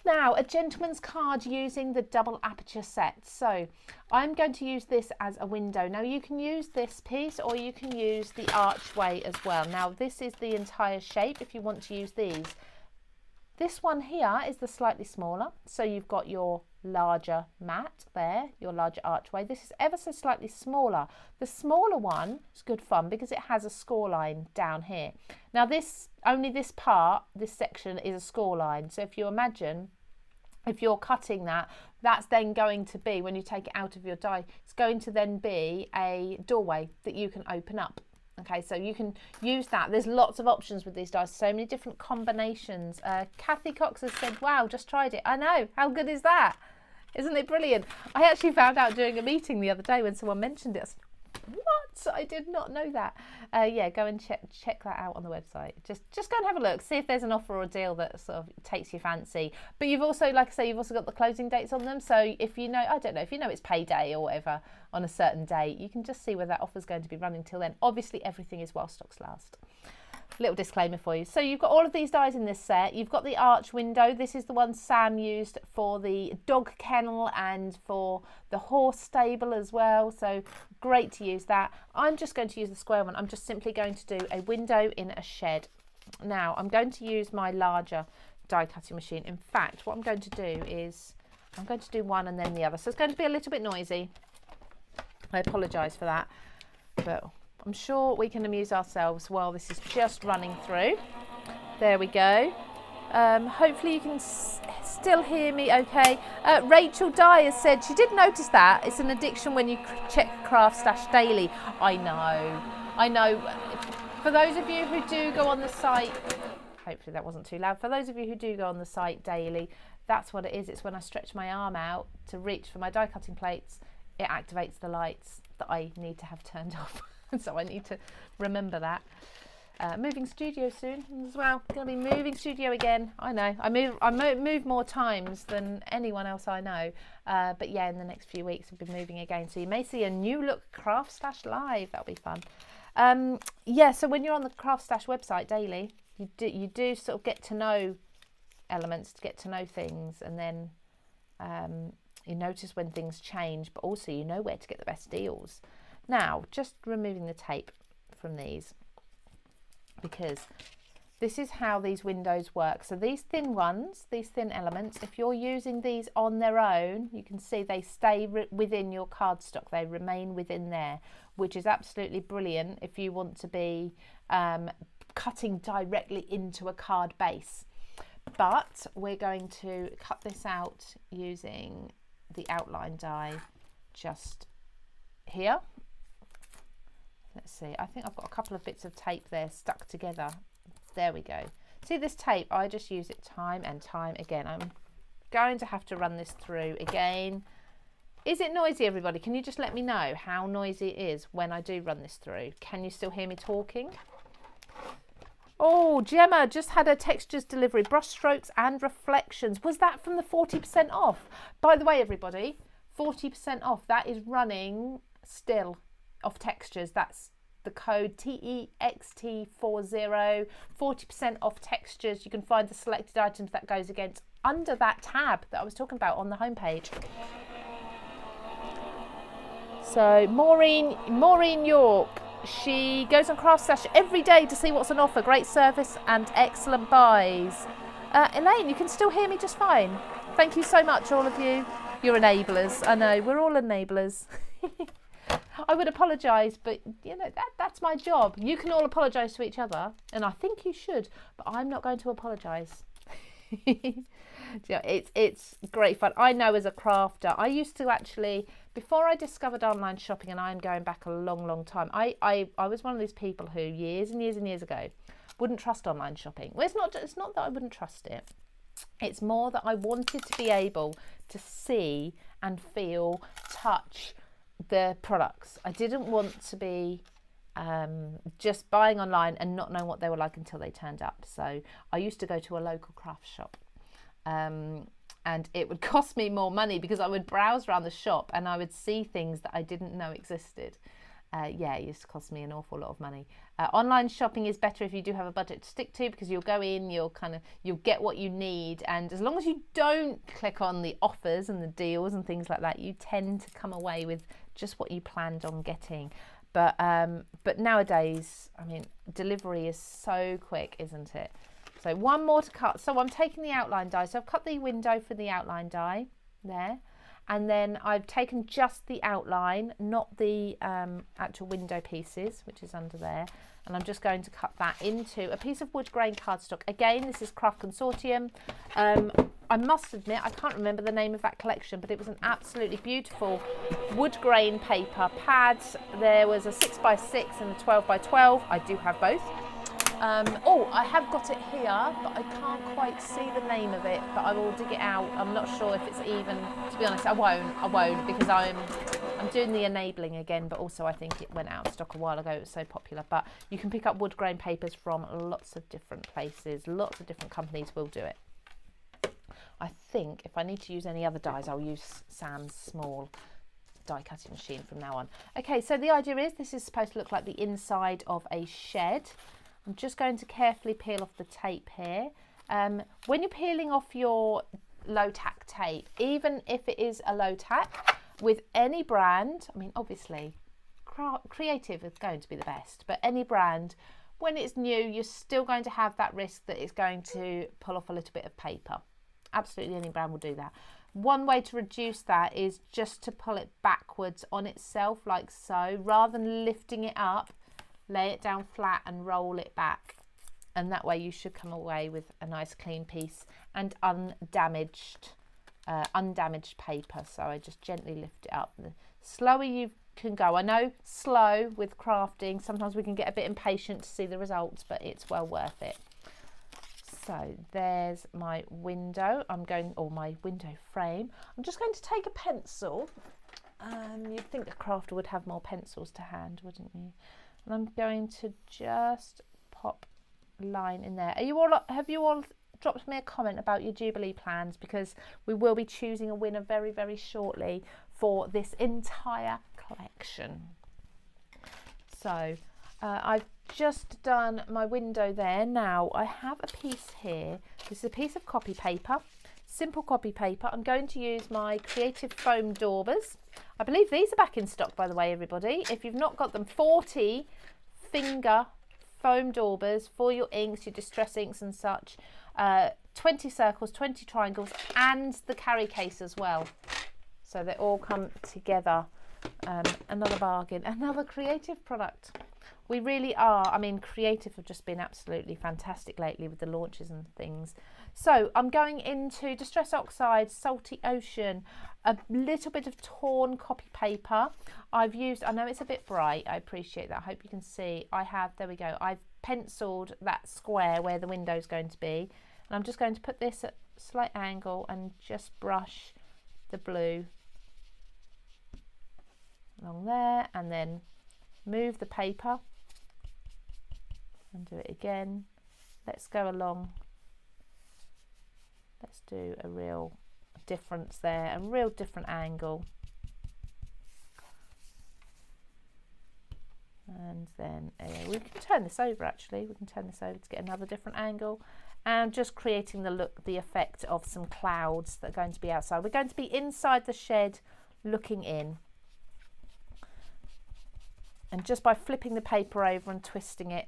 Now, a gentleman's card using the double aperture set. So I'm going to use this as a window. Now you can use this piece or you can use the archway as well. Now this is the entire shape if you want to use these. This one here is the slightly smaller. So you've got your larger mat there, your larger archway. This is ever so slightly smaller. The smaller one is good fun because it has a score line down here. Now only this part, this section is a score line. So if you imagine, if you're cutting that, that's then going to be, when you take it out of your die, it's going to then be a doorway that you can open up. Okay, so you can use that. There's lots of options with these dice, so many different combinations. Kathy Cox has said, wow, just tried it. I know, how good is that? Isn't it brilliant? I actually found out during a meeting the other day when someone mentioned it. I said, what? I did not know that. Yeah, go and check that out on the website. Just go and have a look, see if there's an offer or a deal that sort of takes your fancy. But you've also, like I say, you've also got the closing dates on them. So if you know, I don't know, if you know it's payday or whatever on a certain date, you can just see where that offer's going to be running till then. Obviously, everything is while stocks last. Little disclaimer for you. So you've got all of these dies in this set. You've got the arch window. This is the one Sam used for the dog kennel and for the horse stable as well. So great to use that. I'm just going to use the square one. I'm just simply going to do a window in a shed. Now I'm going to use my larger die cutting machine. In fact, what I'm going to do is I'm going to do one and then the other. So it's going to be a little bit noisy. I apologise for that, but I'm sure we can amuse ourselves while this is just running through. There we go. Hopefully you can still hear me okay. Rachel Dyer said she did notice that. It's an addiction when you check CraftStash daily. I know. For those of you who do go on the site, hopefully that wasn't too loud. For those of you who do go on the site daily, that's what it is. It's when I stretch my arm out to reach for my die cutting plates, it activates the lights that I need to have turned off. So I need to remember that. Moving studio soon as well. Going to be moving studio again. I know. I move more times than anyone else I know. But yeah, in the next few weeks we'll be moving again. So you may see a new look CraftStash live. That'll be fun. Yeah. So when you're on the CraftStash website daily, you do sort of get to know elements, to get to know things, and then you notice when things change, but also you know where to get the best deals. Now, just removing the tape from these, because this is how these windows work. So these thin ones, these thin elements, if you're using these on their own, you can see they stay within your cardstock. They remain within there, which is absolutely brilliant if you want to be cutting directly into a card base. But we're going to cut this out using the outline die just here. Let's see, I think I've got a couple of bits of tape there stuck together. There we go. See this tape? I just use it time and time again. I'm going to have to run this through again. Is it noisy, everybody? Can you just let me know how noisy it is when I do run this through? Can you still hear me talking? Oh, Gemma just had her textures delivery, brush strokes and reflections. Was that from the 40% off? By the way, everybody, 40% off. That is running still. Of textures, that's the code TEXT40, 40% off textures. You can find the selected items that goes against under that tab that I was talking about on the homepage. So Maureen York, she goes on CraftStash every day to see what's on offer. Great service and excellent buys. Elaine, you can still hear me just fine. Thank you so much, all of you. You're enablers. I know, we're all enablers. I would apologise, but you know, that's my job. You can all apologise to each other, and I think you should, but I'm not going to apologise. Yeah, it's great fun. I know as a crafter, I used to actually, before I discovered online shopping, and I'm going back a long time, I was one of these people who years and years ago wouldn't trust online shopping. Well, it's not that I wouldn't trust it. It's more that I wanted to be able to see and feel, touch the products. I didn't want to be just buying online and not knowing what they were like until they turned up. So I used to go to a local craft shop, and it would cost me more money because I would browse around the shop and I would see things that I didn't know existed. Yeah, it used to cost me an awful lot of money. Online shopping is better if you do have a budget to stick to, because you'll go in, you'll get what you need, and as long as you don't click on the offers and the deals and things like that, you tend to come away with just what you planned on getting. But nowadays, I mean, delivery is so quick, isn't it? So one more to cut. So I'm taking the outline die. So I've cut the window for the outline die there. And then I've taken just the outline, not the actual window pieces, which is under there. And I'm just going to cut that into a piece of wood grain cardstock. Again, this is Craft Consortium. I must admit, I can't remember the name of that collection, but it was an absolutely beautiful wood grain paper pad. There was a 6x6 and a 12x12. I do have both. Oh, I have got it here, but I can't quite see the name of it, but I will dig it out. I'm not sure if it's even, to be honest, I won't, because I'm doing the enabling again, but also I think it went out of stock a while ago. It was so popular. But you can pick up wood grain papers from lots of different places. Lots of different companies will do it. I think if I need to use any other dies, I'll use Sam's small die cutting machine from now on. Okay, so the idea is this is supposed to look like the inside of a shed. I'm just going to carefully peel off the tape here. When you're peeling off your low tack tape, even if it is a low tack, with any brand, I mean, obviously, Creative is going to be the best, but any brand, when it's new, you're still going to have that risk that it's going to pull off a little bit of paper. Absolutely any brand will do that. One way to reduce that is just to pull it backwards on itself, like so, rather than lifting it up. Lay it down flat and roll it back, and that way you should come away with a nice clean piece and undamaged paper. So I just gently lift it up. The slower you can go. I know slow with crafting, sometimes we can get a bit impatient to see the results, but it's well worth it. So there's my window. Or my window frame. I'm just going to take a pencil. You'd think a crafter would have more pencils to hand, wouldn't you? And I'm going to just pop a line in there. Have you all dropped me a comment about your Jubilee plans? Because we will be choosing a winner very, very shortly for this entire collection. So I've just done my window there. Now I have a piece here. This is a piece of copy paper, simple copy paper. I'm going to use my Creative Foam Daubers. I believe these are back in stock, by the way, everybody. If you've not got them, 40 finger foam daubers for your inks, your distress inks and such. 20 circles, 20 triangles, and the carry case as well. So they all come together. Another bargain, another Creative product. We really are. I mean, Creative have just been absolutely fantastic lately with the launches and things. So I'm going into Distress Oxide, Salty Ocean, a little bit of torn copy paper. I've used, I know it's a bit bright, I appreciate that. I hope you can see. There we go. I've penciled that square where the window is going to be. And I'm just going to put this at a slight angle and just brush the blue along there, and then move the paper and do it again. Let's go along. Let's do a real difference there, a real different angle. And then we can turn this over actually. We can turn this over to get another different angle. And just creating the look, the effect of some clouds that are going to be outside. We're going to be inside the shed looking in. And just by flipping the paper over and twisting it,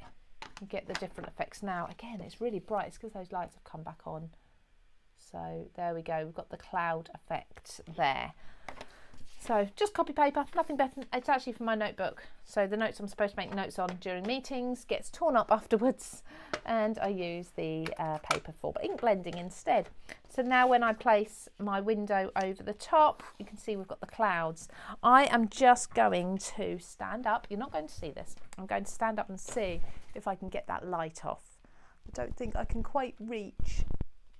you get the different effects. Now, again, it's really bright. It's because those lights have come back on. So there we go. We've got the cloud effect there. So just copy paper, nothing better. It's actually from my notebook. So the notes I'm supposed to make notes on during meetings gets torn up afterwards, and I use the paper for ink blending instead. So now when I place my window over the top, you can see we've got the clouds. I am just going to stand up. You're not going to see this. I'm going to stand up and see if I can get that light off. I don't think I can quite reach.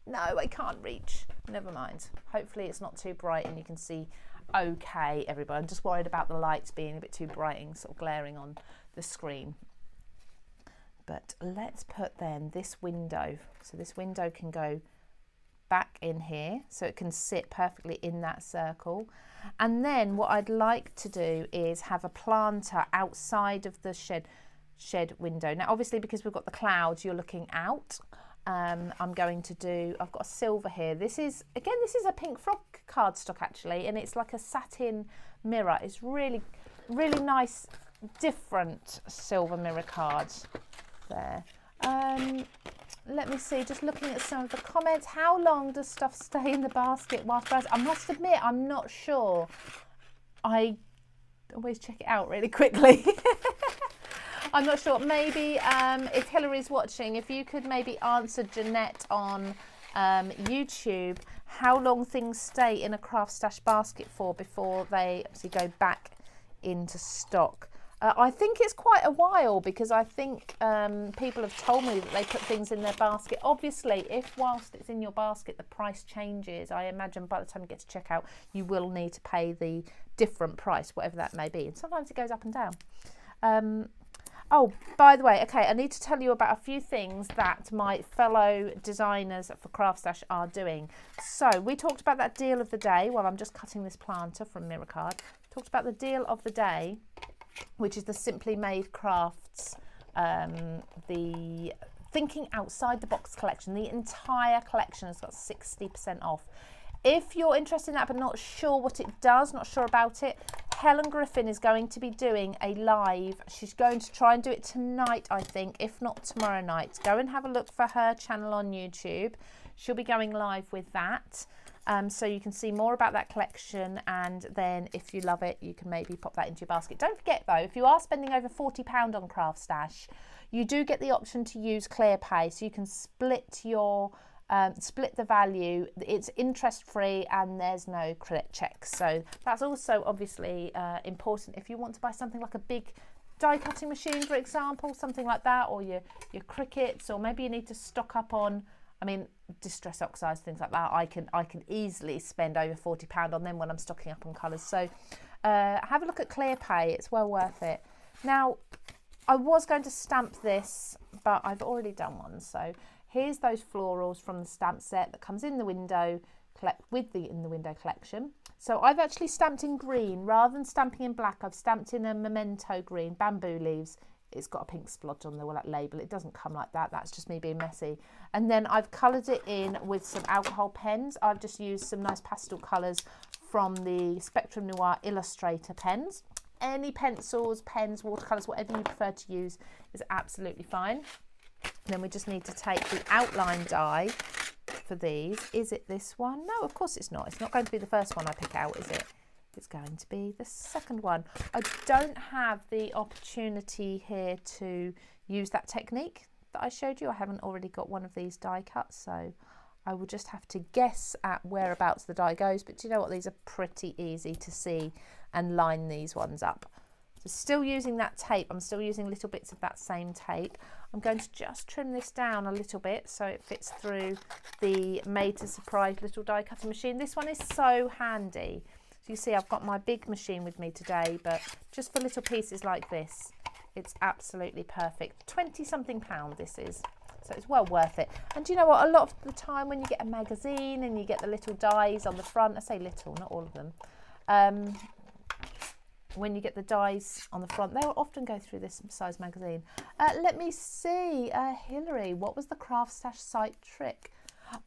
No, I can't reach. Never mind. Hopefully it's not too bright and you can see okay, everybody. I'm just worried about the lights being a bit too bright and sort of glaring on the screen. But let's put then this window. So this window can go back in here, so it can sit perfectly in that circle. And then what I'd like to do is have a planter outside of the shed window. Now obviously because we've got the clouds, you're looking out. I'm going to do, I've got a silver here. This is a pink frog cardstock actually, and it's like a satin mirror. It's really, really nice, different silver mirror cards there. Let me see, just looking at some of the comments. How long does stuff stay in the basket whilst browsing? I must admit, I'm not sure. I always check it out really quickly. I'm not sure. Maybe if Hillary's watching, if you could maybe answer Jeanette on YouTube how long things stay in a CraftStash basket for before they obviously go back into stock. I think it's quite a while, because I think people have told me that they put things in their basket. Obviously, if whilst it's in your basket the price changes, I imagine by the time you get to checkout you will need to pay the different price, whatever that may be. And sometimes it goes up and down. Oh, by the way, okay, I need to tell you about a few things that my fellow designers for CraftStash are doing. So we talked about that deal of the day while I'm just cutting this planter from Mirror Card. Talked about the deal of the day, which is the Simply Made Crafts, the Thinking Outside the Box collection. The entire collection has got 60% off. If you're interested in that but not sure what it does, not sure about it, Helen Griffin is going to be doing a live. She's going to try and do it tonight, I think, if not tomorrow night. Go and have a look for her channel on YouTube. She'll be going live with that. So you can see more about that collection, and then if you love it, you can maybe pop that into your basket. Don't forget though, if you are spending over £40 on CraftStash, you do get the option to use ClearPay, so you can split your split the value. It's interest free and there's no credit checks, so that's also obviously important if you want to buy something like a big die cutting machine, for example, something like that, or your crickets, or maybe you need to stock up on, I mean, distress oxides, things like that. I can easily spend over £40 on them when I'm stocking up on colours. So have a look at ClearPay, it's well worth it. Now I was going to stamp this, but I've already done one. So here's those florals from the stamp set that comes in the window in the window collection. So I've actually stamped in green rather than stamping in black. I've stamped in a memento green, bamboo leaves. It's got a pink splodge on the label. It doesn't come like that. That's just me being messy. And then I've coloured it in with some alcohol pens. I've just used some nice pastel colours from the Spectrum Noir Illustrator pens. Any pencils, pens, watercolours, whatever you prefer to use is absolutely fine. Then we just need to take the outline die for these. Is it this one? No, of course it's not. It's not going to be the first one I pick out, is it? It's going to be the second one. I don't have the opportunity here to use that technique that I showed you. I haven't already got one of these die cuts, so I will just have to guess at whereabouts the die goes. But do you know what? These are pretty easy to see and line these ones up. So still using that tape. I'm still using little bits of that same tape. I'm going to just trim this down a little bit so it fits through the Made to Surprise little die cutting machine. This one is so handy. So you see I've got my big machine with me today, but just for little pieces like this, it's absolutely perfect. 20-something pound this is. So it's well worth it. And do you know what? A lot of the time when you get a magazine and you get the little dies on the front, I say little, not all of them, when you get the dies on the front, they will often go through this size magazine. Let me see, Hillary, what was the CraftStash site trick?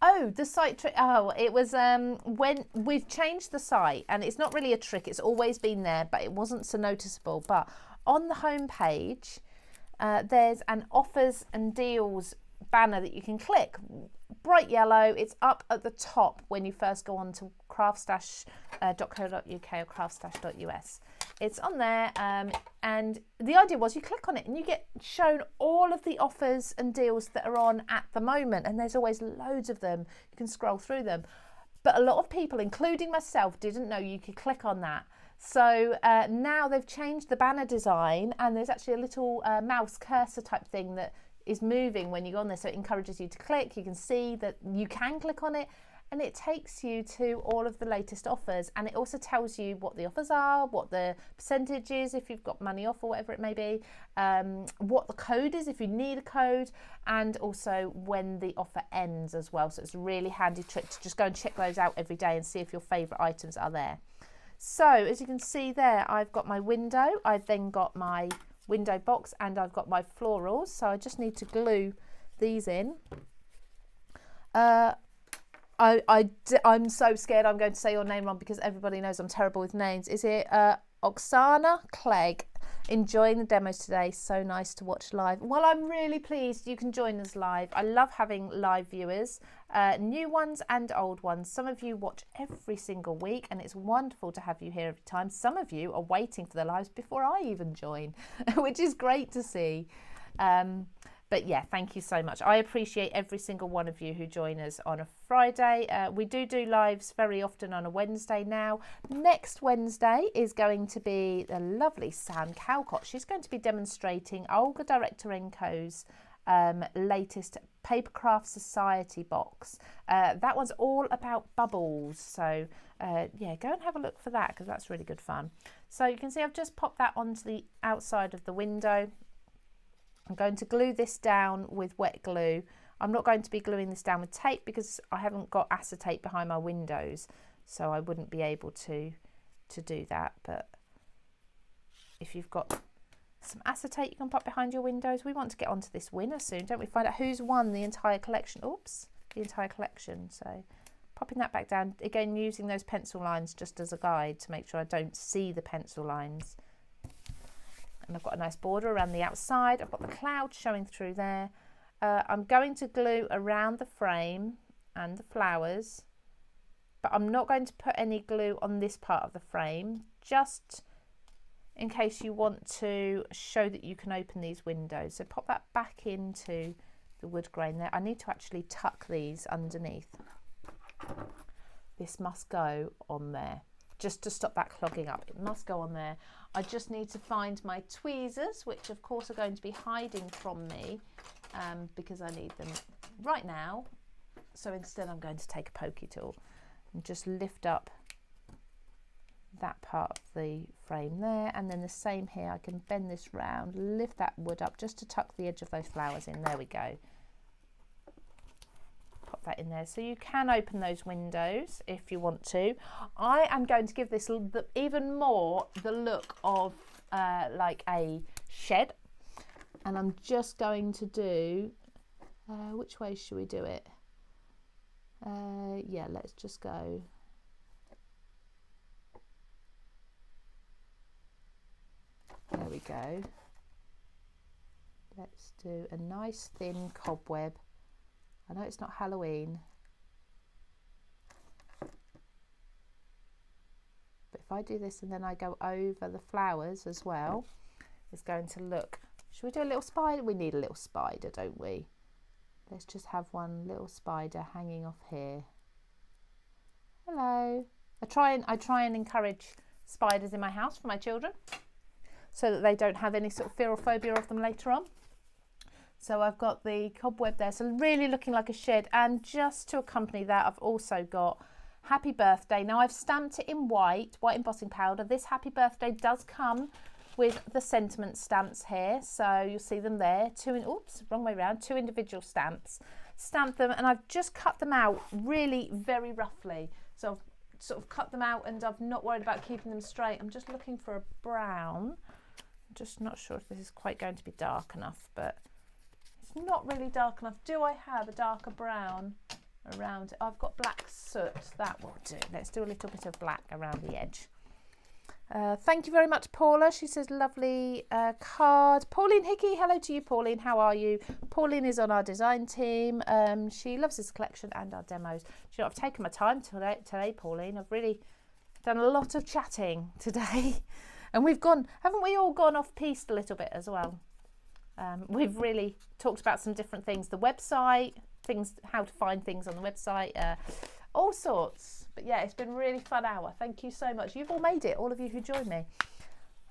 Oh, the site trick. Oh, it was when we've changed the site, and it's not really a trick. It's always been there, but it wasn't so noticeable. But on the home page, there's an offers and deals banner that you can click. Bright yellow. It's up at the top when you first go on to craftstash.co.uk or craftstash.us. It's on there, and the idea was you click on it and you get shown all of the offers and deals that are on at the moment, and there's always loads of them. You can scroll through them. But a lot of people, including myself, didn't know you could click on that. So now they've changed the banner design, and there's actually a little mouse cursor type thing that is moving when you go on there. So it encourages you to click. You can see that you can click on it, and it takes you to all of the latest offers. And it also tells you what the offers are, what the percentage is if you've got money off or whatever it may be, what the code is if you need a code, and also when the offer ends as well. So it's a really handy trick to just go and check those out every day and see if your favourite items are there. So as you can see there, I've got my window, I've then got my window box, and I've got my florals. So I just need to glue these in. I'm so scared I'm going to say your name wrong because everybody knows I'm terrible with names. Is it Oksana Clegg? Enjoying the demos today. So nice to watch live. Well, I'm really pleased you can join us live. I love having live viewers, new ones and old ones. Some of you watch every single week, and it's wonderful to have you here every time. Some of you are waiting for the lives before I even join, which is great to see. But yeah, thank you so much. I appreciate every single one of you who join us on a Friday. We do lives very often on a Wednesday now. Next Wednesday is going to be the lovely Sam Calcott. She's going to be demonstrating Olga Directorenko's latest Papercraft Society box. That one's all about bubbles. So yeah, go and have a look for that because that's really good fun. So you can see I've just popped that onto the outside of the window. I'm going to glue this down with wet glue. I'm not going to be gluing this down with tape because I haven't got acetate behind my windows, so I wouldn't be able to do that. But if you've got some acetate you can pop behind your windows. We want to get onto this winner soon, don't we? Find out who's won the entire collection. Oops, the entire collection. So popping that back down, again using those pencil lines just as a guide to make sure I don't see the pencil lines. And I've got a nice border around the outside. I've got the cloud showing through there. I'm going to glue around the frame and the flowers, but I'm not going to put any glue on this part of the frame, just in case you want to show that you can open these windows. So pop that back into the wood grain there. I need to actually tuck these underneath. This must go on there, just to stop that clogging up. It must go on there. I just need to find my tweezers, which of course are going to be hiding from me because I need them right now. So instead I'm going to take a pokey tool and just lift up that part of the frame there, and then the same here. I can bend this round, lift that wood up just to tuck the edge of those flowers in. There we go. Pop that in there, so you can open those windows if you want to. I am going to give this even more the look of like a shed, and I'm just going to do which way should we do it? Yeah, let's just go there we go. Let's do a nice thin cobweb. I know it's not Halloween, but if I do this and then I go over the flowers as well, it's going to look. Should we do a little spider? We need a little spider, don't we? Let's just have one little spider hanging off here. Hello. I try and encourage spiders in my house for my children, so that they don't have any sort of fear or phobia of them later on. So I've got the cobweb there, so really looking like a shed. And just to accompany that, I've also got happy birthday. Now I've stamped it in white embossing powder. This happy birthday does come with the sentiment stamps here, so you'll see them there. Oops, wrong way around. Two individual stamps. Stamped them, and I've just cut them out really very roughly. So I've sort of cut them out, and I've not worried about keeping them straight. I'm just looking for a brown. I'm just not sure if this is quite going to be dark enough, but it's not really dark enough. Do I have a darker brown around it? I've got black soot. That will do. Let's do a little bit of black around the edge. Thank you very much, Paula. She says lovely card. Pauline Hickey, hello to you, Pauline. How are you? Pauline is on our design team. She loves this collection and our demos. You know, I've taken my time today, Pauline. I've really done a lot of chatting today. And we've gone, haven't we all gone off piste a little bit as well? We've really talked about some different things. The website, things, how to find things on the website, all sorts. But yeah, it's been a really fun hour. Thank you so much. You've all made it, all of you who joined me.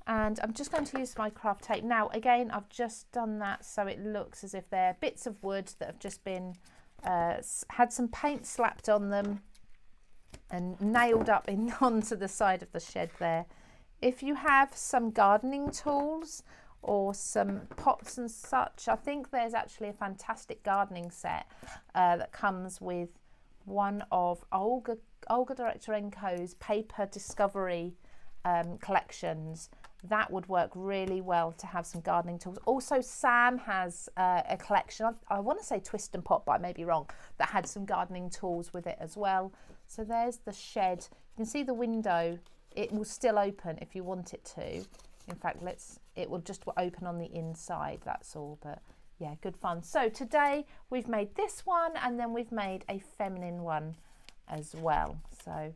And I'm just going to use my craft tape. Now, again, I've just done that so it looks as if they're bits of wood that have just been, had some paint slapped on them and nailed up onto the side of the shed there. If you have some gardening tools or some pots and such, I think there's actually a fantastic gardening set that comes with one of Olga Directorenko's paper discovery collections. That would work really well to have some gardening tools. Also, Sam has a collection, I want to say Twist and Pot, but I may be wrong, that had some gardening tools with it as well. So there's the shed. You can see the window. It will still open if you want it to. In fact, it will just open on the inside, that's all. But yeah, good fun. So today we've made this one and then we've made a feminine one as well. So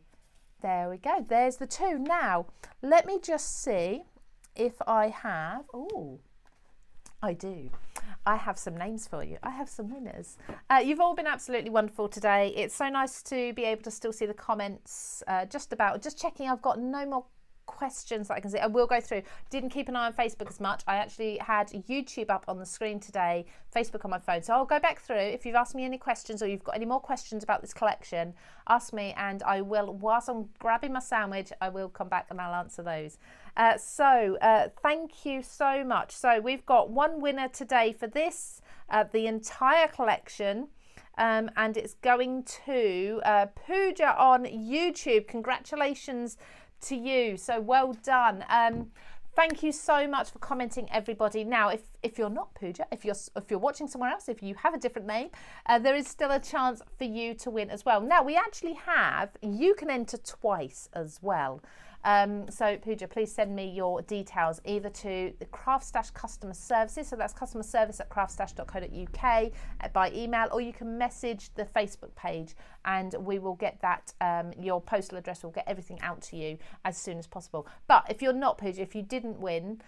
there we go. There's the two. Now, let me just see if I have, oh, I do. I have some names for you. I have some winners. You've all been absolutely wonderful today. It's so nice to be able to still see the comments, just checking I've got no more questions that I can see. I will go through. Didn't keep an eye on Facebook as much. I actually had YouTube up on the screen today, Facebook on my phone. So I'll go back through. If you've asked me any questions or you've got any more questions about this collection, ask me and I will, whilst I'm grabbing my sandwich, I will come back and I'll answer those. Thank you so much. So we've got one winner today for this, the entire collection. And it's going to Pooja on YouTube. Congratulations to you, so well done. Thank you so much for commenting, everybody. Now, if you're not Pooja, if you're watching somewhere else, if you have a different name, there is still a chance for you to win as well. Now, we actually have, you can enter twice as well. So Pooja, please send me your details either to the CraftStash customer services, so that's customer service at craftstash.co.uk by email, or you can message the Facebook page and we will get that, your postal address will get everything out to you as soon as possible. But if you're not Pooja, if you didn't win,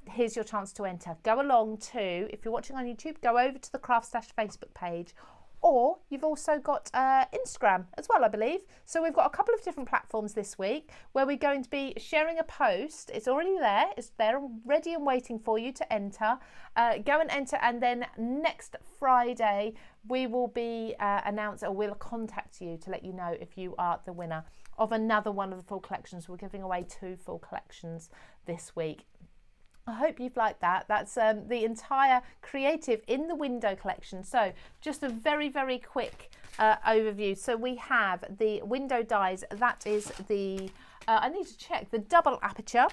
here's your chance to enter. Go along to, if you're watching on YouTube, go over to the CraftStash Facebook page, or you've also got Instagram as well, I believe. So we've got a couple of different platforms this week where we're going to be sharing a post. It's already there. It's there ready and waiting for you to enter. Go and enter, and then next Friday we will be announced, or we'll contact you to let you know if you are the winner of another one of the full collections. We're giving away 2 full collections this week. I hope you've liked that. That's the entire Creative in the Window collection. So just a very, very quick overview. So we have the window dies. That is the, I need to check, the double aperture.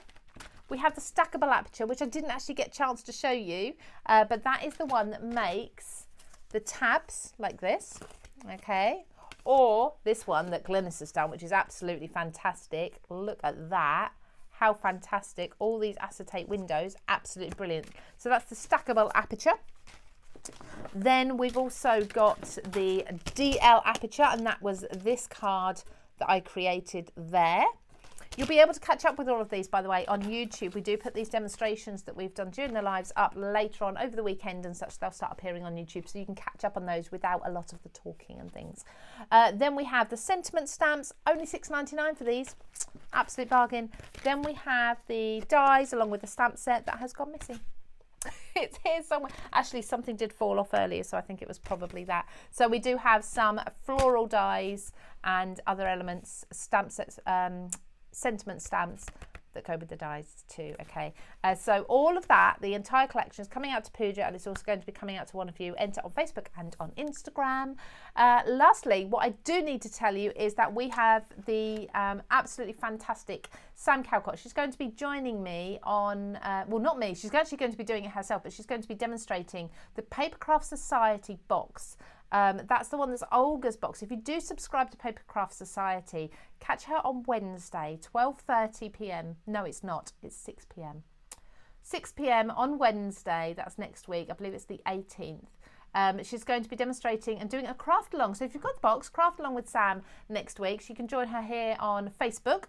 We have the stackable aperture, which I didn't actually get a chance to show you, but that is the one that makes the tabs like this, okay? Or this one that Glynis has done, which is absolutely fantastic. Look at that. How fantastic. All these acetate windows, absolutely brilliant. So that's the stackable aperture. Then we've also got the DL aperture, and that was this card that I created there. You'll be able to catch up with all of these, by the way, on YouTube. We do put these demonstrations that we've done during the lives up later on over the weekend and such. They'll start appearing on YouTube, so you can catch up on those without a lot of the talking and things. Then we have the sentiment stamps, only $6.99 for these. Absolute bargain. Then we have the dies along with the stamp set that has gone missing. It's here somewhere. Actually, something did fall off earlier, so I think it was probably that. So we do have some floral dies and other elements, stamp sets, sentiment stamps that go with the dies too, okay? So all of that, the entire collection is coming out to Pooja, and it's also going to be coming out to one of you. Enter on Facebook and on Instagram. Lastly, what I do need to tell you is that we have the absolutely fantastic Sam Calcott. She's going to be joining me on, well, not me, she's actually going to be doing it herself, but she's going to be demonstrating the Papercraft Society box That's the one that's Olga's box. If you do subscribe to Paper Craft Society, catch her on Wednesday, 12:30 p.m. No, it's not. It's 6 p.m. 6 p.m. on Wednesday. That's next week. I believe it's the 18th. She's going to be demonstrating and doing a craft along. So if you've got the box, craft along with Sam next week. So you can join her here on Facebook.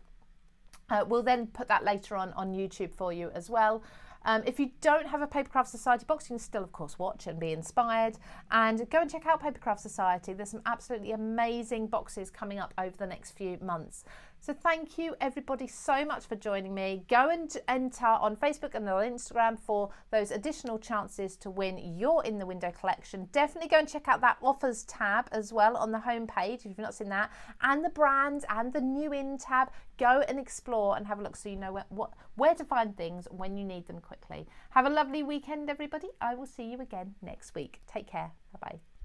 We'll then put that later on YouTube for you as well. If you don't have a Paper Craft Society box, you can still, of course, watch and be inspired. And go and check out Paper Craft Society. There's some absolutely amazing boxes coming up over the next few months. So thank you, everybody, so much for joining me. Go and enter on Facebook and on Instagram for those additional chances to win your In the Window collection. Definitely go and check out that offers tab as well on the home page if you've not seen that, and the brands and the new in tab. Go and explore and have a look so you know where to find things when you need them quickly. Have a lovely weekend, everybody. I will see you again next week. Take care. Bye-bye.